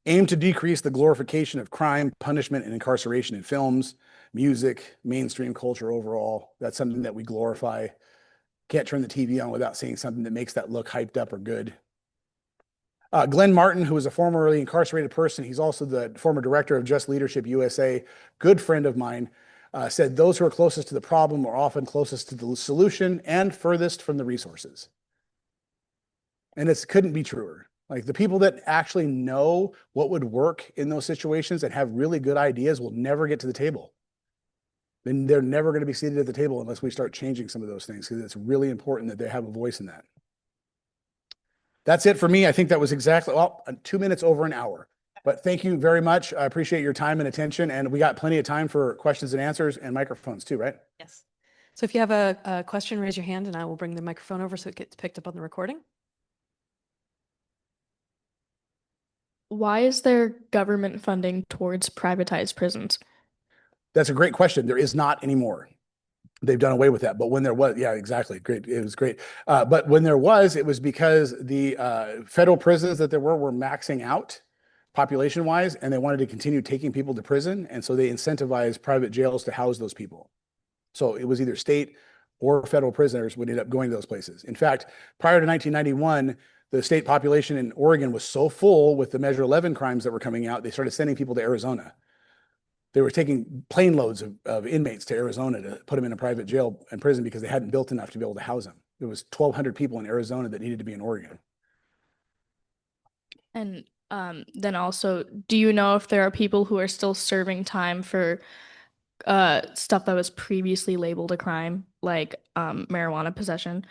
Aim to decrease the glorification of crime, punishment, and incarceration in films, music, mainstream culture overall. That's something that we glorify. Can't turn the TV on without seeing something that makes that look hyped up or good. Glenn Martin, who is a formerly incarcerated person, he's also the former director of Just Leadership USA, good friend of mine, said those who are closest to the problem are often closest to the solution and furthest from the resources. And it couldn't be truer. Like the people that actually know what would work in those situations and have really good ideas will never get to the table. Then they're never going to be seated at the table unless we start changing some of those things, because it's really important that they have a voice in that. That's it for me. I think that was exactly, well, 2 minutes over an hour. But thank you very much. I appreciate your time and attention. And we got plenty of time for questions and answers and microphones too, right? Yes. So if you have a question, raise your hand and I will bring the microphone over so it gets picked up on the recording. Why is there government funding towards privatized prisons? That's a great question. There is not anymore. They've done away with that. But when there was, yeah, exactly. Great. It was great. But when there was, it was because the federal prisons that there were maxing out population wise, and they wanted to continue taking people to prison. And so they incentivized private jails to house those people. So it was either state or federal prisoners would end up going to those places. In fact, prior to 1991, the state population in Oregon was so full with the Measure 11 crimes that were coming out, they started sending people to Arizona. They were taking plane loads of inmates to Arizona to put them in a private jail and prison because they hadn't built enough to be able to house them. There was 1,200 people in Arizona that needed to be in Oregon. And then also, do you know if there are people who are still serving time for stuff that was previously labeled a crime, like marijuana possession?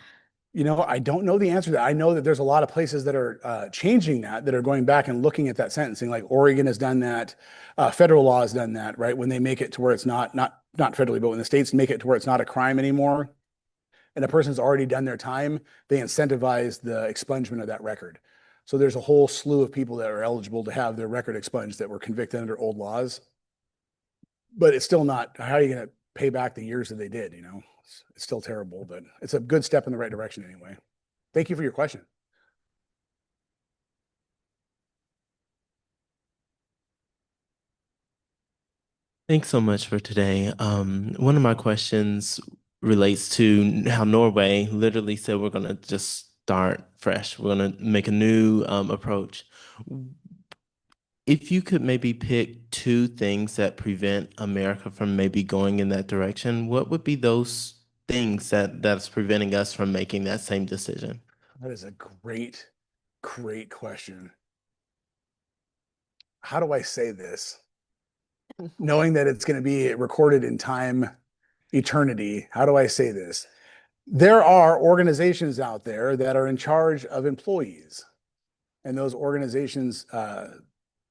You know, I don't know the answer to that. I know that there's a lot of places that are changing that are going back and looking at that sentencing. Like Oregon has done that. Federal law has done that, right? When they make it to where it's not federally, but when the states make it to where it's not a crime anymore and a person's already done their time, they incentivize the expungement of that record. So there's a whole slew of people that are eligible to have their record expunged that were convicted under old laws. But it's still not, how are you going to pay back the years that they did, you know? It's still terrible, but it's a good step in the right direction anyway. Thank you for your question. Thanks so much for today. One of my questions relates to how Norway literally said we're going to just start fresh. We're going to make a new approach. If you could maybe pick two things that prevent America from maybe going in that direction, what would be those things that's preventing us from making that same decision? That is a great question. How do I say this? Knowing that it's going to be recorded in time, eternity, how do I say this? There are organizations out there that are in charge of employees, and those organizations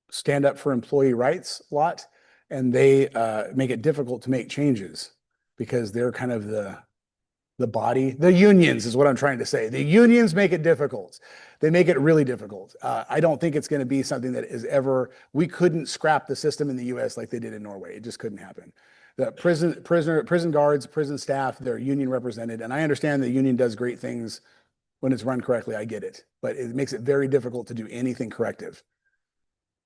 stand up for employee rights a lot, and they make it difficult to make changes because they're kind of the body. The unions is what I'm trying to say. The unions make it difficult. They make it really difficult. I don't think it's going to be something that is ever, we couldn't scrap the system in the US like they did in Norway. It just couldn't happen. The prison guards, prison staff, they're union represented. And I understand the union does great things when it's run correctly. I get it, but it makes it very difficult to do anything corrective.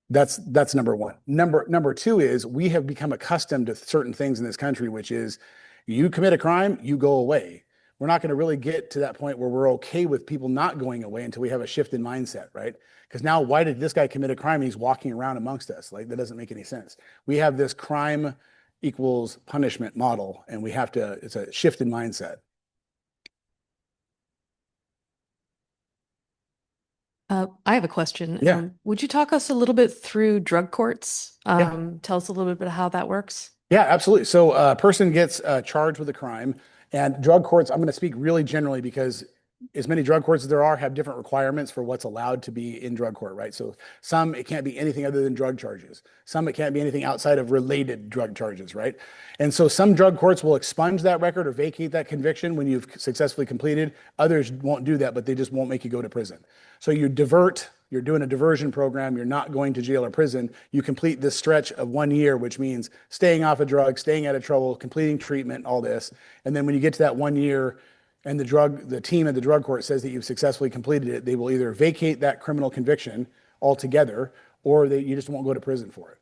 That's number one. Number two is we have become accustomed to certain things in this country, which is you commit a crime, you go away. We're not going to really get to that point where we're okay with people not going away until we have a shift in mindset, right? Because now, why did this guy commit a crime and he's walking around amongst us? Like, that doesn't make any sense. We have this crime equals punishment model, and we have to, it's a shift in mindset. I have a question. Yeah. Would you talk us a little bit through drug courts? Yeah. Tell us a little bit how that works. Yeah, absolutely. So a person gets charged with a crime, And drug courts, I'm going to speak really generally because as many drug courts as there are have different requirements for what's allowed to be in drug court, right? So some, it can't be anything other than drug charges. Some, it can't be anything outside of related drug charges, right? And so some drug courts will expunge that record or vacate that conviction when you've successfully completed. Others won't do that, but they just won't make you go to prison. So you divert, you're doing a diversion program, you're not going to jail or prison. You complete this stretch of 1 year, which means staying off of drugs, staying out of trouble, completing treatment, all this. And then when you get to that 1 year, and the team at the drug court says that you've successfully completed it, they will either vacate that criminal conviction altogether, or you just won't go to prison for it.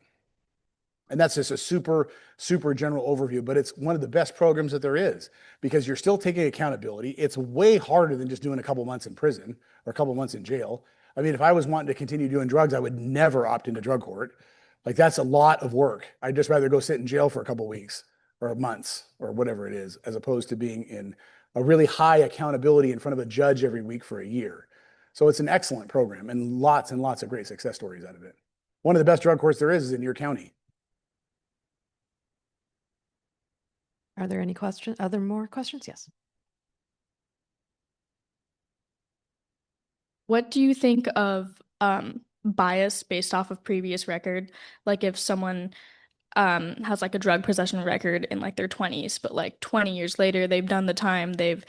And that's just a super, super general overview, but it's one of the best programs that there is because you're still taking accountability. It's way harder than just doing a couple months in prison or a couple months in jail. I mean, if I was wanting to continue doing drugs, I would never opt into drug court. Like that's a lot of work. I'd just rather go sit in jail for a couple weeks or months or whatever it is, as opposed to being in a really high accountability in front of a judge every week for a year. So it's an excellent program and lots of great success stories out of it. One of the best drug courts there is in your county. Are there any questions? Are there more questions? Yes. What do you think of bias based off of previous record? Like if someone has like a drug possession record in like their 20s, but like 20 years later, they've done the time, they've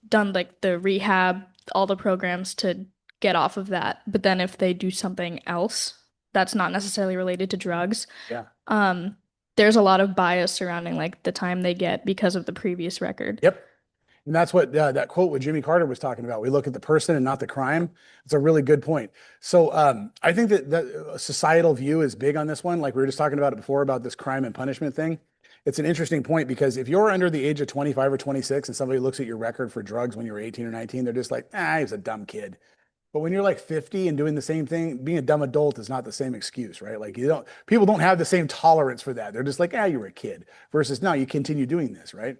done like the rehab, all the programs to get off of that. But then if they do something else that's not necessarily related to drugs, Yeah. There's a lot of bias surrounding like the time they get because of the previous record. Yep. And that's what that quote with Jimmy Carter was talking about. We look at the person and not the crime. It's a really good point. So I think that societal view is big on this one. Like we were just talking about it before about this crime and punishment thing. It's an interesting point because if you're under the age of 25 or 26 and somebody looks at your record for drugs when you were 18 or 19, they're just like, he was a dumb kid. But when you're like 50 and doing the same thing, being a dumb adult is not the same excuse, right? Like people don't have the same tolerance for that. They're just like, you were a kid versus no, you continue doing this, right?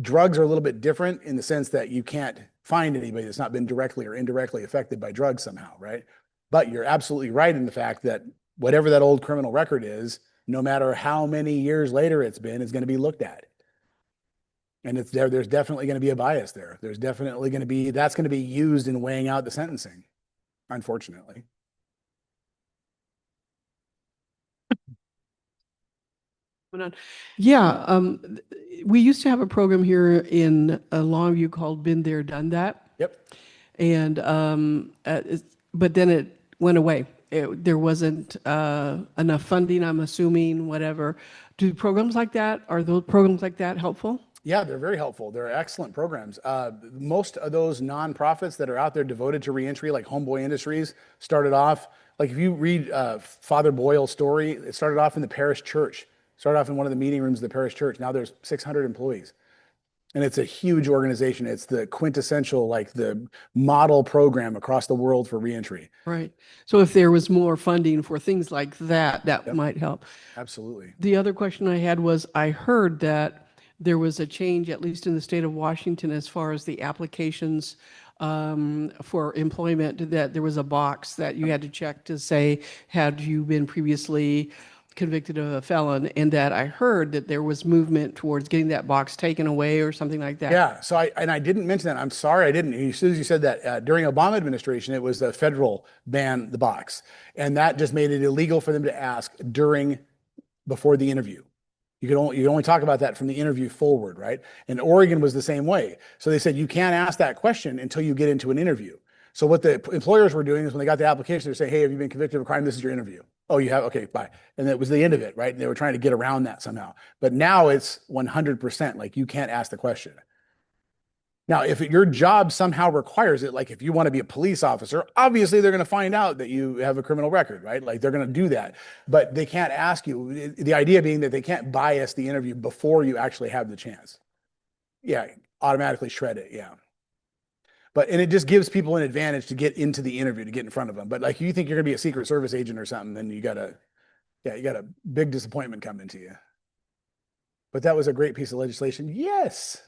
Drugs are a little bit different in the sense that you can't find anybody that's not been directly or indirectly affected by drugs somehow, right? But you're absolutely right in the fact that whatever that old criminal record is, no matter how many years later it's been, is going to be looked at. And it's there's definitely going to be a bias there. There's definitely going to be, that's going to be used in weighing out the sentencing, unfortunately. Yeah, we used to have a program here in Longview called Been There, Done That. Yep. And but then it went away. There wasn't enough funding, I'm assuming, whatever. Do programs like that, are those programs like that helpful? Yeah, they're very helpful. They're excellent programs. Most of those nonprofits that are out there devoted to reentry, like Homeboy Industries, started off, like if you read Father Boyle's story, it started off in the parish church, started off in one of the meeting rooms of the parish church. Now there's 600 employees. And it's a huge organization. It's the quintessential, like the model program across the world for reentry. Right. So if there was more funding for things like that, that Yep. might help. Absolutely. The other question I had was, I heard that there was a change, at least in the state of Washington, as far as the applications for employment, that there was a box that you had to check to say, had you been previously convicted of a felon? And that I heard that there was movement towards getting that box taken away or something like that. Yeah. So I didn't mention that. I'm sorry I didn't. As soon as you said that, during Obama administration, it was the federal ban the box. And that just made it illegal for them to ask before the interview. You only talk about that from the interview forward, right? And Oregon was the same way. So they said you can't ask that question until you get into an interview. So what the employers were doing is when they got the application, they're saying, hey, have you been convicted of a crime? This is your interview. Oh, you have? Okay, bye. And that was the end of it, right? And they were trying to get around that somehow. But now it's 100%, like you can't ask the question. Now, if your job somehow requires it, like if you want to be a police officer, obviously they're going to find out that you have a criminal record, right? Like they're going to do that, but they can't ask you. The idea being that they can't bias the interview before you actually have the chance. Yeah, automatically shred it. Yeah. And it just gives people an advantage to get into the interview, to get in front of them. But like you think you're going to be a Secret Service agent or something, then you got a big disappointment coming to you. But that was a great piece of legislation. Yes.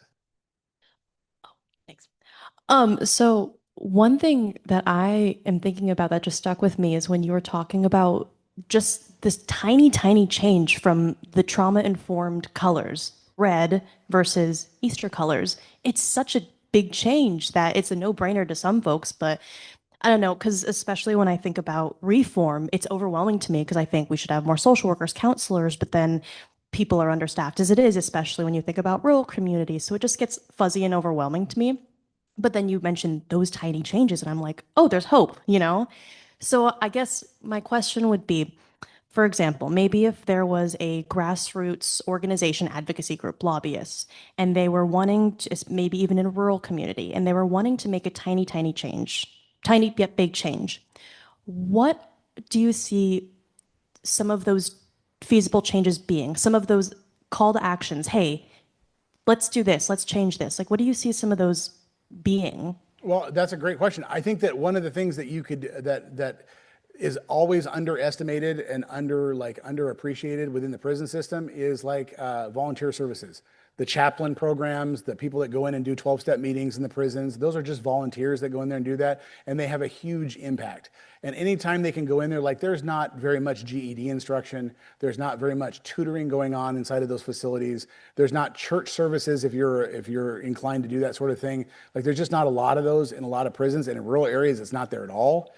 Thanks. So one thing that I am thinking about that just stuck with me is when you were talking about just this tiny, tiny change from the trauma-informed colors red versus Easter colors. It's such a big change that it's a no-brainer to some folks, but I don't know, because especially when I think about reform, it's overwhelming to me because I think we should have more social workers, counselors, but then people are understaffed as it is, especially when you think about rural communities. So it just gets fuzzy and overwhelming to me. But then you mentioned those tiny changes, and I'm like, oh, there's hope, you know? So I guess my question would be, for example, maybe if there was a grassroots organization, advocacy group, lobbyists, and they were wanting to, maybe even in a rural community, and they were wanting to make a tiny, tiny change, tiny yet big change. What do you see some of those feasible changes being? Some of those call to actions? Hey, let's do this. Let's change this. Like, what do you see some of those being? Well, that's a great question. I think that one of the things that you could that is always underestimated and underappreciated within the prison system is volunteer services. The chaplain programs, the people that go in and do 12-step meetings in the prisons, those are just volunteers that go in there and do that, and they have a huge impact. And anytime they can go in there, there's not very much GED instruction, there's not very much tutoring going on inside of those facilities, there's not church services if you're inclined to do that sort of thing. There's just not a lot of those in a lot of prisons, and in rural areas it's not there at all.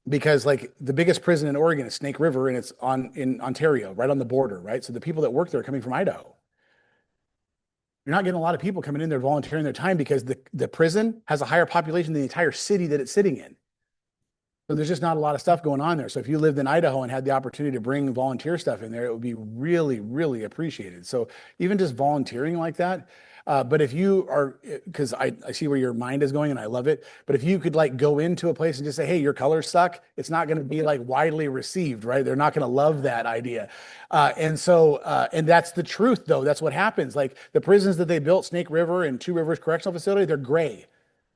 Because the biggest prison in Oregon is Snake River, and it's in Ontario, right on the border, right? So the people that work there are coming from Idaho. You're not getting a lot of people coming in there volunteering their time because the prison has a higher population than the entire city that it's sitting in. So there's just not a lot of stuff going on there. So if you lived in Idaho and had the opportunity to bring volunteer stuff in there, it would be really, really appreciated. So even just volunteering like that. But if you are, because I see where your mind is going and I love it, but if you could go into a place and just say, hey, your colors suck, it's not going to be widely received, right? They're not going to love that idea. And that's the truth though. That's what happens. The prisons that they built, Snake River and Two Rivers Correctional Facility, they're gray,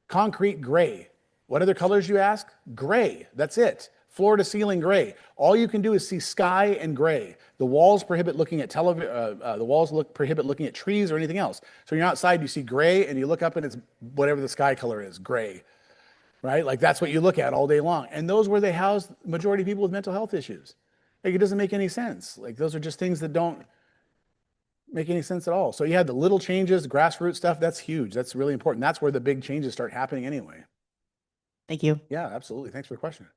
concrete gray. What other colors you ask? Gray, that's it. Floor to ceiling gray. All you can do is see sky and gray. The walls prohibit looking at prohibit looking at trees or anything else. So you're outside, you see gray, and you look up and it's whatever the sky color is, gray, right? That's what you look at all day long. And those where they house the majority of people with mental health issues. It doesn't make any sense. Those are just things that don't make any sense at all. So you had the little changes, the grassroots stuff, that's huge. That's really important. That's where the big changes start happening anyway. Thank you. Yeah, absolutely. Thanks for the question.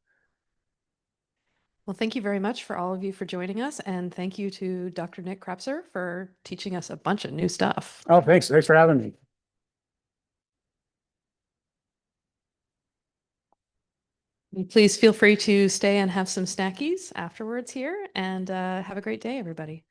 Well, thank you very much for all of you for joining us. And thank you to Dr. Nick Krapser for teaching us a bunch of new stuff. Oh, thanks. Thanks for having me. Please feel free to stay and have some snackies afterwards here, and have a great day, everybody.